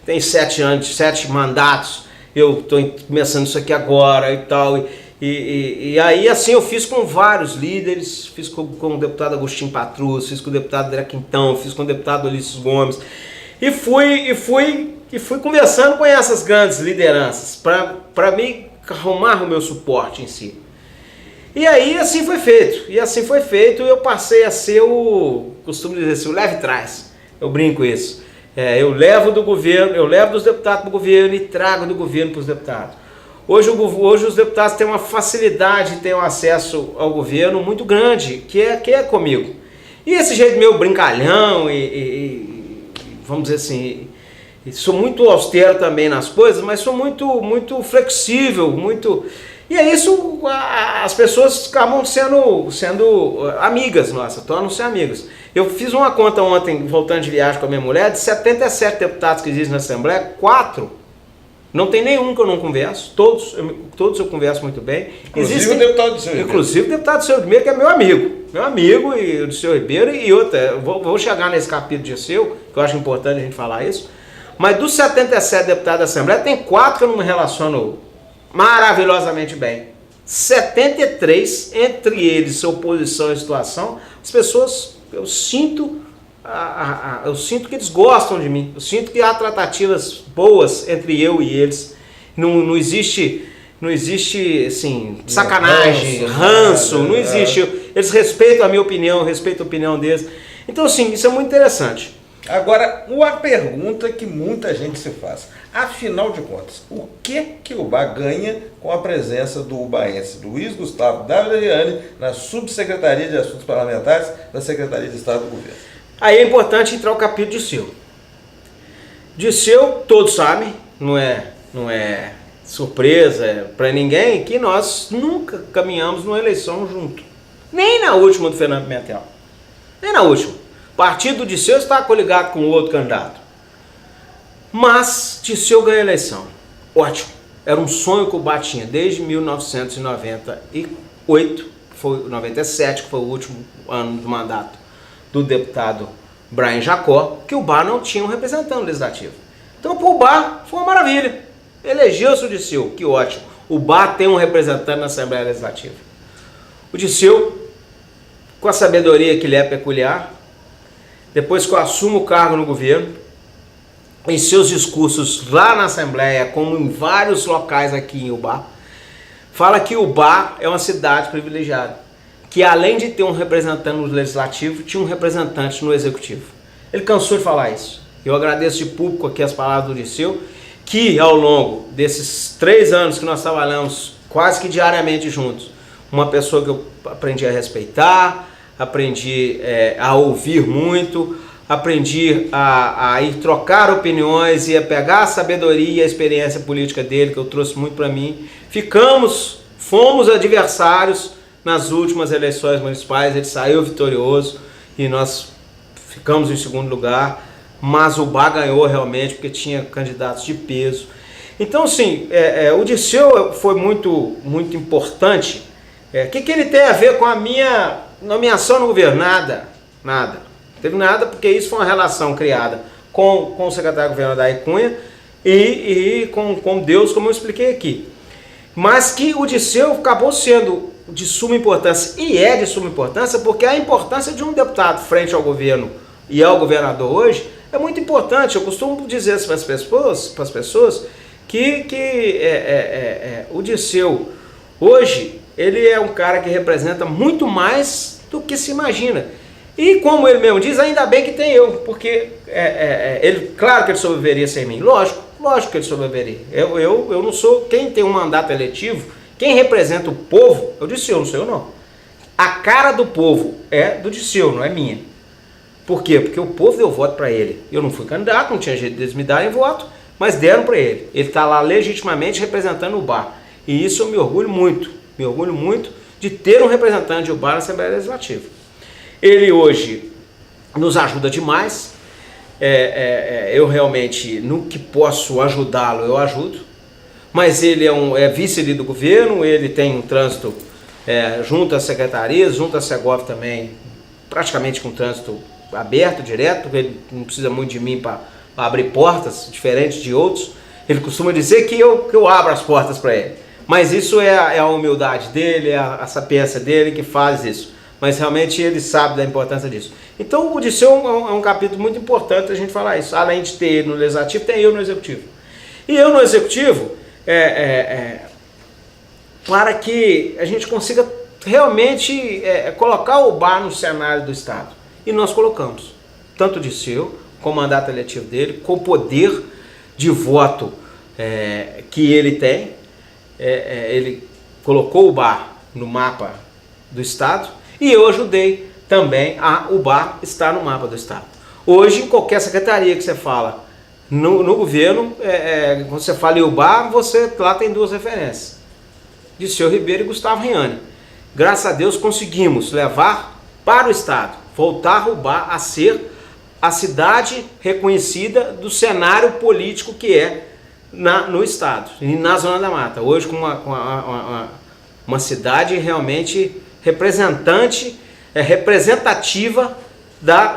tem 7 anos, 7 mandatos. Eu estou começando isso aqui agora e tal. E aí assim eu fiz com vários líderes. Fiz com o deputado Agostinho Patrus, fiz com o deputado André Quintão, fiz com o deputado Ulisses Gomes. E fui conversando com essas grandes lideranças para me arrumar o meu suporte em si. E aí assim foi feito, e eu passei a ser costumo dizer assim, o leve trás. Eu brinco isso. Eu levo do governo, eu levo dos deputados para o governo e trago do governo para os deputados. Hoje os deputados têm uma facilidade, têm um acesso ao governo muito grande, que é comigo. E esse jeito meu brincalhão vamos dizer assim, sou muito austero também nas coisas, mas sou muito flexível, E é isso, as pessoas acabam sendo amigas nossas, tornam-se amigas. Eu fiz uma conta ontem, voltando de viagem com a minha mulher, de 77 deputados que existem na Assembleia, 4 não tem nenhum que eu não converso, todos eu converso muito bem. Inclusive o deputado do Seu Ribeiro. Inclusive o deputado do Seu Ribeiro, que é meu amigo e do Seu Ribeiro, e outra, vou chegar nesse capítulo de Seu, que eu acho importante a gente falar isso, mas dos 77 deputados da Assembleia, tem 4 que eu não me relaciono maravilhosamente bem. 73, entre eles, oposição e situação, as pessoas, eu sinto que eles gostam de mim, eu sinto que há tratativas boas entre eu e eles, não existe assim, sacanagem, ranço, não existe, eles respeitam a minha opinião, eu respeito a opinião deles, então assim, isso é muito interessante. Agora, uma pergunta que muita gente se faz, afinal de contas, o que o Ubá ganha com a presença do ubaense Luiz Gustavo Daveriani na Subsecretaria de Assuntos Parlamentares da Secretaria de Estado do Governo? Aí é importante entrar o capítulo de Seu. De Seu, todos sabem, não é surpresa para ninguém que nós nunca caminhamos numa eleição junto. Nem na última do Fernando Pimentel. Nem na última. O partido de Seu está coligado com o outro candidato. Mas de Seu ganha a eleição. Ótimo. Era um sonho que o Ubá tinha desde 1998, foi 97, que foi o último ano do mandato do deputado Brian Jacó, que o Ubá não tinha um representante legislativo. Então para o Ubá foi uma maravilha. Elegeu-se o Disseu, que ótimo. O Ubá tem um representante na Assembleia Legislativa. O Disseu, com a sabedoria que lhe é peculiar, depois que eu assumo o cargo no governo, em seus discursos lá na Assembleia, como em vários locais aqui em Ubá, fala que Ubá é uma cidade privilegiada, que além de ter um representante no Legislativo, tinha um representante no Executivo. Ele cansou de falar isso. Eu agradeço de público aqui as palavras do Disseu, que ao longo desses 3 anos que nós trabalhamos quase que diariamente juntos, uma pessoa que eu aprendi a respeitar, aprendi a ouvir muito, aprendi a ir trocar opiniões e a pegar a sabedoria e a experiência política dele, que eu trouxe muito para mim. Fomos adversários nas últimas eleições municipais, ele saiu vitorioso e nós ficamos em segundo lugar, mas o Ubá ganhou realmente porque tinha candidatos de peso. Então, sim, o Disseu foi muito importante O que ele tem a ver com a minha nomeação no governo? Nada. Não teve nada, porque isso foi uma relação criada com o secretário de governo Adair Cunha e com Deus, como eu expliquei aqui. Mas que o Dirceu acabou sendo de suma importância, e é de suma importância, porque a importância de um deputado frente ao governo e ao governador hoje é muito importante. Eu costumo dizer para as pessoas que o Dirceu hoje, ele é um cara que representa muito mais do que se imagina. E como ele mesmo diz, ainda bem que tem eu, porque ele, claro que ele sobreviveria sem mim, lógico que ele sobreviveria. Eu não sou quem tem um mandato eletivo, quem representa o povo é o Dirceu, não sou eu não. A cara do povo é do Dirceu, não é minha. Por quê? Porque o povo deu voto para ele. Eu não fui candidato, não tinha jeito deles me darem voto, mas deram para ele. Ele está lá legitimamente representando o Ubá. E isso eu me orgulho muito de ter um representante de Ubá na Assembleia Legislativa. Ele hoje nos ajuda demais. Eu realmente, no que posso ajudá-lo, eu ajudo. Mas ele é vice-líder do governo, ele tem um trânsito junto às secretarias, junto à Segov também, praticamente com trânsito aberto, direto, porque ele não precisa muito de mim para abrir portas, diferente de outros. Ele costuma dizer que eu abro as portas para ele. Mas isso é a humildade dele, é a sapiência dele que faz isso. Mas realmente ele sabe da importância disso. Então o Dirceu é um capítulo muito importante a gente falar isso. Além de ter ele no Legislativo, tem eu no Executivo. E eu no Executivo, para que a gente consiga realmente colocar o Ubá no cenário do Estado. E nós colocamos. Tanto o Dirceu, com o mandato eletivo dele, com o poder de voto que ele tem. Ele colocou o Ubá no mapa do Estado. E eu ajudei também a Ubá estar no mapa do Estado. Hoje, em qualquer secretaria que você fala no governo, quando você fala em Ubá, você lá tem duas referências. Dirceu Ribeiro e Gustavo Riani. Graças a Deus conseguimos levar para o Estado, voltar a Ubá a ser a cidade reconhecida do cenário político que é no Estado, e na Zona da Mata. Hoje com uma cidade realmente representativa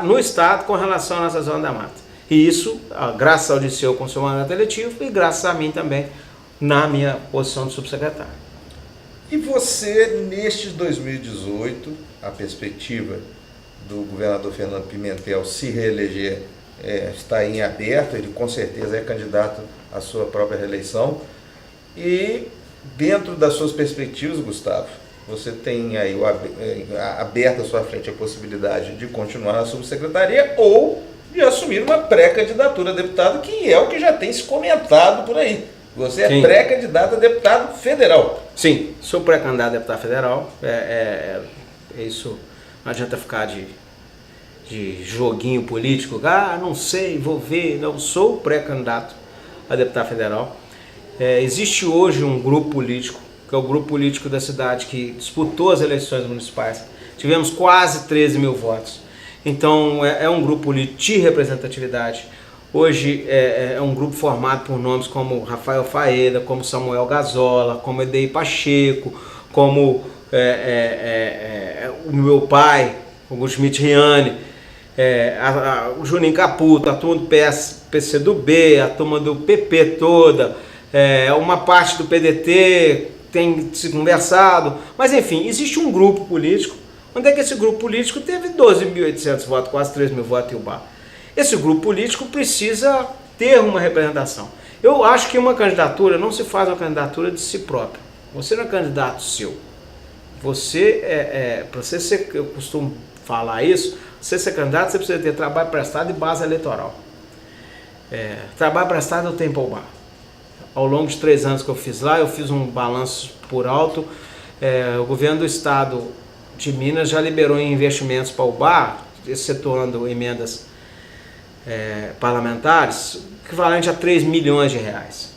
no Estado com relação à nossa Zona da Mata. E isso, graças ao Dirceu com seu mandato eletivo e graças a mim também na minha posição de subsecretário. E você, neste 2018, a perspectiva do governador Fernando Pimentel se reeleger está em aberto, ele com certeza é candidato à sua própria reeleição. E dentro das suas perspectivas, Gustavo, você tem aí aberta à sua frente a possibilidade de continuar na subsecretaria ou de assumir uma pré-candidatura a deputado, que é o que já tem se comentado por aí. Você é pré-candidato a deputado federal. Sim, sou pré-candidato a deputado federal. Isso não adianta ficar de joguinho político. Não sei, vou ver. Não, sou pré-candidato a deputado federal. Existe hoje um grupo político, que é o grupo político da cidade, que disputou as eleições municipais. Tivemos quase 13 mil votos. Então é um grupo político de representatividade. Hoje é um grupo formado por nomes como Rafael Faeda, como Samuel Gazola, como Edei Pacheco, como o meu pai, o Schmidt Riani, o Juninho Caputo, a turma do PCdoB, a turma do PP toda, uma parte do PDT tem se conversado, mas enfim, existe um grupo político. Onde é que esse grupo político teve 12.800 votos, quase 3 mil votos em Ubá? Esse grupo político precisa ter uma representação. Eu acho que uma candidatura não se faz uma candidatura de si próprio. Você não é candidato seu. Para você ser, eu costumo falar isso, você ser candidato, você precisa ter trabalho prestado e base eleitoral. Trabalho prestado eu tenho para Ubá. Ao longo de 3 anos que eu fiz lá, eu fiz um balanço por alto. O governo do estado de Minas já liberou investimentos para Ubá, excetuando emendas parlamentares, equivalente a 3 milhões de reais.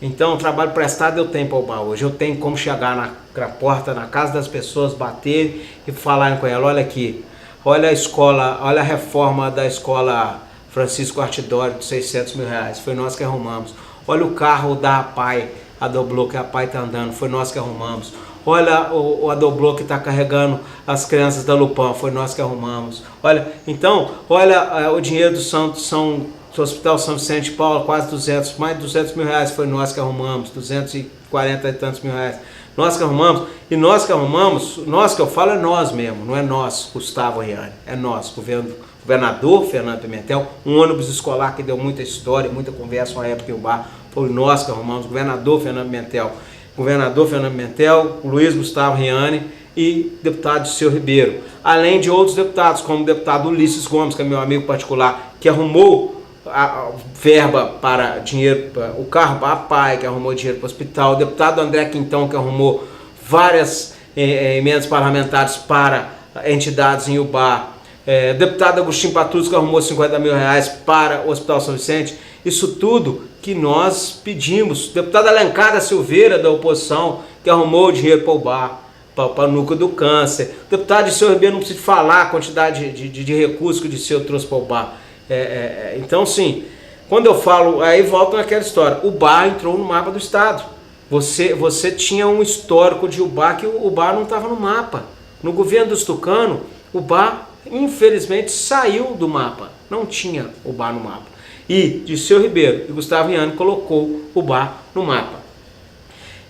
Então, o trabalho prestado eu tenho para Ubá hoje. Eu tenho como chegar na porta, na casa das pessoas, bater e falar com ela: olha aqui, olha a escola, olha a reforma da escola Francisco Artidório de 600 mil reais, foi nós que arrumamos. Olha o carro da APAI, a Doblô, que a APAI está andando, foi nós que arrumamos. olha o Adoblô que está carregando as crianças da Lupan, foi nós que arrumamos. Olha, então, olha o dinheiro do Hospital São Vicente de Paula, quase 200, mais de 200 mil reais, foi nós que arrumamos, 240 e tantos mil reais. Nós que arrumamos, e nós que arrumamos, nós que eu falo é nós mesmo, não é nós, Gustavo Riani, é nós, governador Fernando Pimentel, um ônibus escolar que deu muita história, muita conversa uma época em Ubá, foi nós que arrumamos, governador Fernando Pimentel, Luiz Gustavo Riani e deputado Dirceu Ribeiro, além de outros deputados, como o deputado Ulisses Gomes, que é meu amigo particular, que arrumou a verba para dinheiro, o carro para a PAI, que arrumou dinheiro para o hospital, o deputado André Quintão, que arrumou várias emendas parlamentares para entidades em Ubá, deputado Agostinho Patrus, que arrumou 50 mil reais para o Hospital São Vicente, isso tudo que nós pedimos, deputado Alencar da Silveira, da oposição, que arrumou dinheiro para o Ubá, para o núcleo do câncer, deputado Dirceu Ribeiro, não precisa falar a quantidade de recursos que o Dirceu trouxe para o Ubá. Então, sim, quando eu falo, aí volta naquela história, o Ubá entrou no mapa do estado. Você tinha um histórico de Ubá que o Ubá não estava no mapa. No governo dos Tucano, o Ubá, infelizmente, saiu do mapa. Não tinha Ubá no mapa. E Dirceu Ribeiro e Gustavo Riani colocou o Ubá no mapa.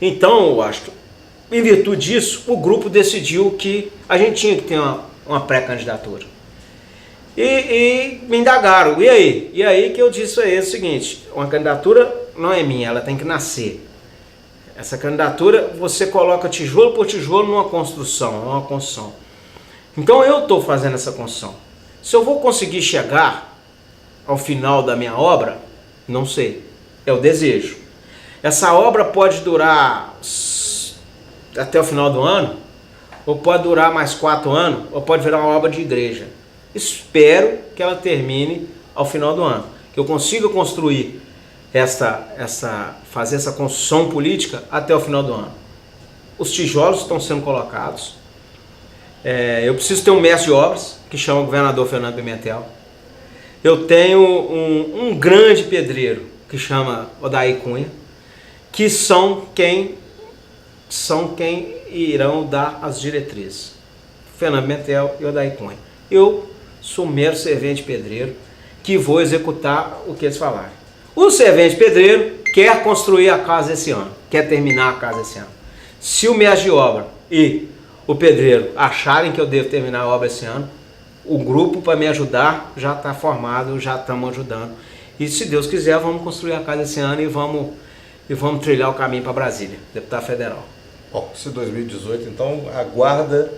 Então, eu acho, em virtude disso, o grupo decidiu que a gente tinha que ter uma pré-candidatura. E me indagaram, e aí? E aí que eu disse a eles o seguinte, uma candidatura não é minha, ela tem que nascer. Essa candidatura, você coloca tijolo por tijolo numa construção, é uma construção. Então eu estou fazendo essa construção. Se eu vou conseguir chegar ao final da minha obra, não sei, é o desejo. Essa obra pode durar até o final do ano, ou pode durar mais 4 anos, ou pode virar uma obra de igreja. Espero que ela termine ao final do ano, que eu consiga construir fazer essa construção política até o final do ano. Os tijolos estão sendo colocados. Eu preciso ter um mestre de obras, que chama o governador Fernando Pimentel. Eu tenho um grande pedreiro, que chama Odair Cunha, que são quem irão dar as diretrizes. Fernando Pimentel e Odair Cunha. Eu sou mero servente pedreiro que vou executar o que eles falarem. O servente pedreiro quer construir a casa esse ano, quer terminar a casa esse ano. Se o mestre de obra e o pedreiro acharem que eu devo terminar a obra esse ano, o grupo para me ajudar já está formado, já estamos ajudando. E se Deus quiser, vamos construir a casa esse ano e vamos trilhar o caminho para Brasília, deputado federal. Bom, esse 2018, então, aguarda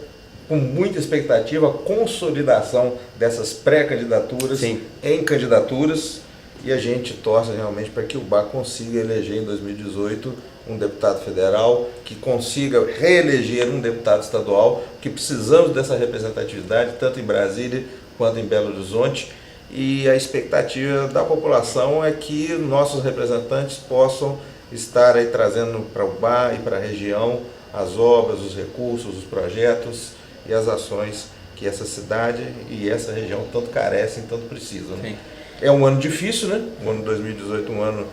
com muita expectativa a consolidação dessas pré-candidaturas em candidaturas, e a gente torce realmente para que o Ubá consiga eleger em 2018 um deputado federal, que consiga reeleger um deputado estadual, que precisamos dessa representatividade tanto em Brasília quanto em Belo Horizonte, e a expectativa da população é que nossos representantes possam estar aí trazendo para o Ubá e para a região as obras, os recursos, os projetos e as ações que essa cidade e essa região tanto carecem, tanto precisam. Né? É um ano difícil, né? O ano de 2018 um ano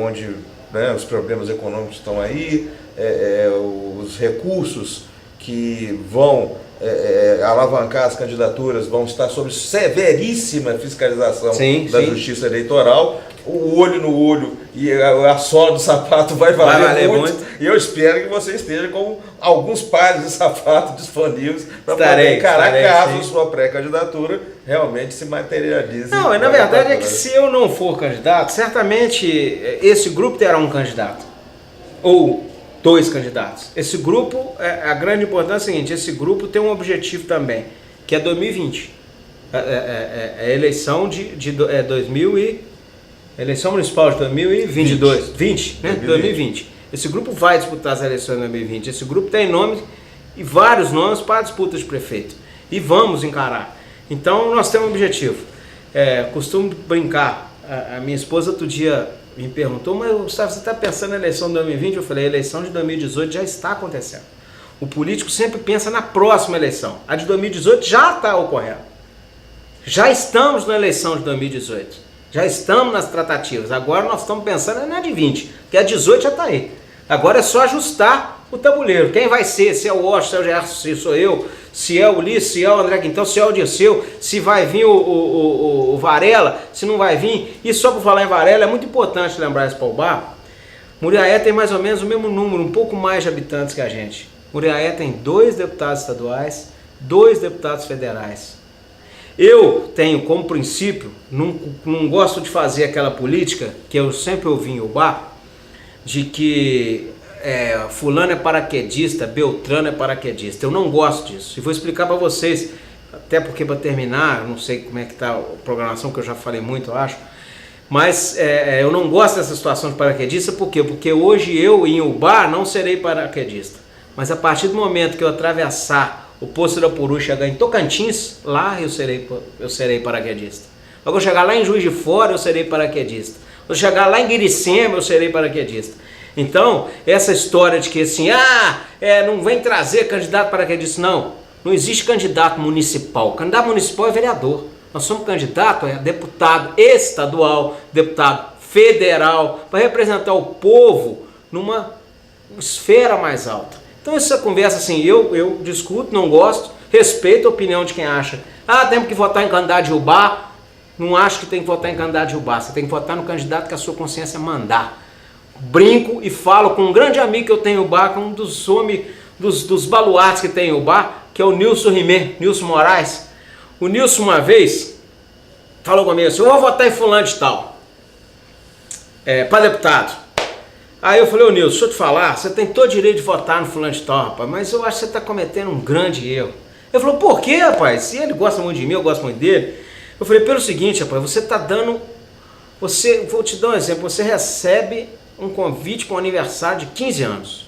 onde, né, os problemas econômicos estão aí, os recursos que vão alavancar as candidaturas vão estar sob severíssima fiscalização da Justiça Eleitoral. O olho no olho e a sola do sapato vai valer muito. E eu espero que você esteja com alguns pares de sapato disponíveis para poder encarar caso sua pré-candidatura realmente se materialize. Não, na verdade é que se eu não for candidato, certamente esse grupo terá um candidato. Ou 2 candidatos. Esse grupo, a grande importância é a seguinte, esse grupo tem um objetivo também, que é 2020. A eleição eleição municipal de 2022. 2020. Esse grupo vai disputar as eleições de 2020. Esse grupo tem nomes e vários nomes para a disputa de prefeito. E vamos encarar. Então nós temos um objetivo. Costumo brincar. A minha esposa outro dia me perguntou, mas Gustavo, você está pensando na eleição de 2020? Eu falei, a eleição de 2018 já está acontecendo. O político sempre pensa na próxima eleição. A de 2018 já está ocorrendo. Já estamos na eleição de 2018. Já estamos nas tratativas. Agora nós estamos pensando na de 20, porque a 18 já está aí. Agora é só ajustar o tabuleiro. Quem vai ser? Se é o Washington, se é o Gerson, se sou eu, se é o Ulisses, se é o André Quintão, se é o Dirceu, se vai vir o Varela, se não vai vir. E só por falar em Varela, é muito importante lembrar isso para o Ubá. Muriaé tem mais ou menos o mesmo número, um pouco mais de habitantes que a gente. Muriaé tem 2 deputados estaduais, 2 deputados federais. Eu tenho como princípio, não gosto de fazer aquela política que eu sempre ouvi em Ubá, de que fulano é paraquedista, Beltrano é paraquedista. Eu não gosto disso. E vou explicar para vocês, até porque para terminar, não sei como é que está a programação, que eu já falei muito, eu acho. Mas eu não gosto dessa situação de paraquedista, por quê? Porque hoje eu em Ubá não serei paraquedista. Mas a partir do momento que eu atravessar o Poço da Puru, chegar em Tocantins, lá eu serei paraquedista. Quando eu chegar lá em Juiz de Fora, eu serei paraquedista. Quando eu chegar lá em Guiricema, eu serei paraquedista. Então, essa história de que assim, não vem trazer candidato paraquedista, não existe candidato municipal. Candidato municipal é vereador. Nós somos candidato a deputado estadual, deputado federal, para representar o povo numa esfera mais alta. Então essa conversa assim, eu discuto, não gosto, respeito a opinião de quem acha. Temos que votar em candidato de Ubá. Não acho que tem que votar em candidato de Ubá. Você tem que votar no candidato que a sua consciência mandar. Brinco e falo com um grande amigo que eu tenho em Ubá, com um dos homens, dos baluartes que tem em Ubá, que é o Nilson Rimé, Nilson Moraes. O Nilson uma vez falou comigo assim, eu vou votar em fulano de tal, para deputado. Aí eu falei, ô Nilson, deixa eu te falar, você tem todo o direito de votar no fulano de tal, rapaz, mas eu acho que você está cometendo um grande erro. Ele falou, por quê, rapaz? Se ele gosta muito de mim, eu gosto muito dele. Eu falei, pelo seguinte, rapaz, você está dando, vou te dar um exemplo, você recebe um convite para um aniversário de 15 anos.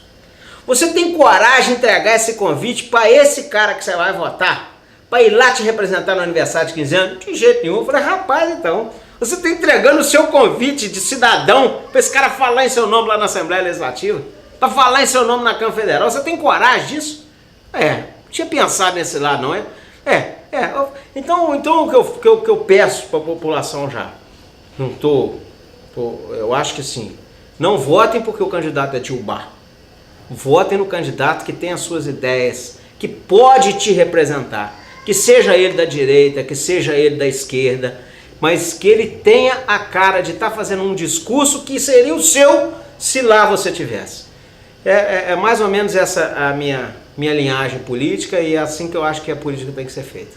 Você tem coragem de entregar esse convite para esse cara que você vai votar? Para ir lá te representar no aniversário de 15 anos? De jeito nenhum. Eu falei, rapaz, então, você está entregando o seu convite de cidadão para esse cara falar em seu nome lá na Assembleia Legislativa? Para falar em seu nome na Câmara Federal? Você tem coragem disso? Não tinha pensado nesse lado, não é? Então o que eu peço para a população já, eu acho que assim, não votem porque o candidato é de Ubá. Votem no candidato que tem as suas ideias, que pode te representar. Que seja ele da direita, que seja ele da esquerda, mas que ele tenha a cara de estar fazendo um discurso que seria o seu se lá você tivesse. É mais ou menos essa a minha linhagem política e é assim que eu acho que a política tem que ser feita.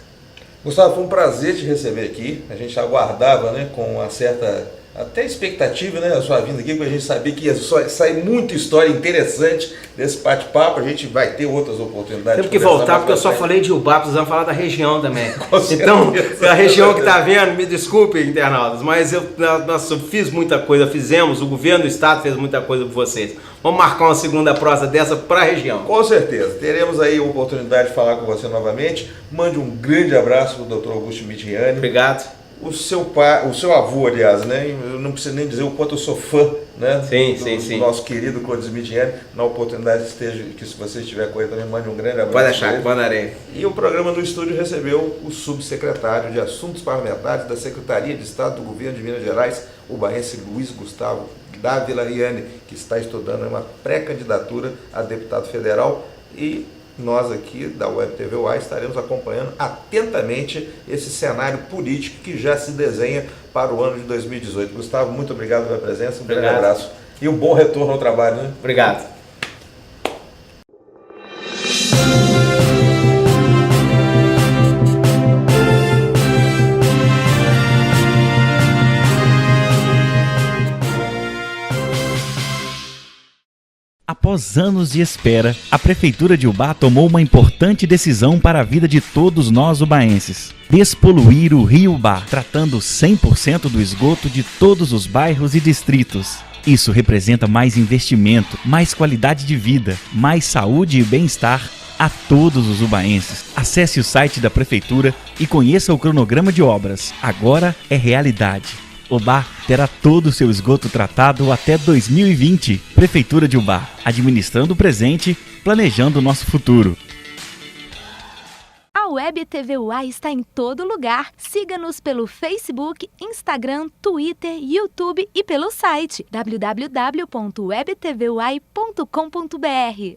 Gustavo, foi um prazer te receber aqui. A gente aguardava, né, com uma certa até expectativa, né, a sua vinda aqui, porque a gente sabia que ia sair muita história interessante desse bate-papo. A gente vai ter outras oportunidades. Temos que voltar, porque eu só falei de Ubá, precisamos falar da região também. Então, a região que está vendo, me desculpe, internautas, mas nós fiz muita coisa, fizemos, o governo do estado fez muita coisa por vocês. Vamos marcar uma segunda prosa dessa para a região. Com certeza. Teremos aí a oportunidade de falar com você novamente. Mande um grande abraço para o Dr. Augusto Mitriani. Obrigado. O seu avô, aliás, né? Eu não preciso nem dizer o quanto eu sou fã, né? Do nosso querido Clodes Mitriani. Na oportunidade que se você estiver com ele também, mande um grande abraço. Pode deixar, que mandarei. E o programa do estúdio recebeu o subsecretário de Assuntos Parlamentares da Secretaria de Estado do Governo de Minas Gerais, o baense Luiz Gustavo Dávila Riani, que está estudando uma pré-candidatura a deputado federal, e nós aqui da Web TV UAI estaremos acompanhando atentamente esse cenário político que já se desenha para o ano de 2018. Gustavo, muito obrigado pela presença, grande abraço e um bom retorno ao trabalho, né? Obrigado. Após anos de espera, a Prefeitura de Ubá tomou uma importante decisão para a vida de todos nós ubaenses. Despoluir o Rio Ubá, tratando 100% do esgoto de todos os bairros e distritos. Isso representa mais investimento, mais qualidade de vida, mais saúde e bem-estar a todos os ubaenses. Acesse o site da Prefeitura e conheça o cronograma de obras. Agora é realidade. Ubá terá todo o seu esgoto tratado até 2020. Prefeitura de Ubá, administrando o presente, planejando o nosso futuro. A Web TV UAI está em todo lugar. Siga-nos pelo Facebook, Instagram, Twitter, YouTube e pelo site www.webtvuai.com.br.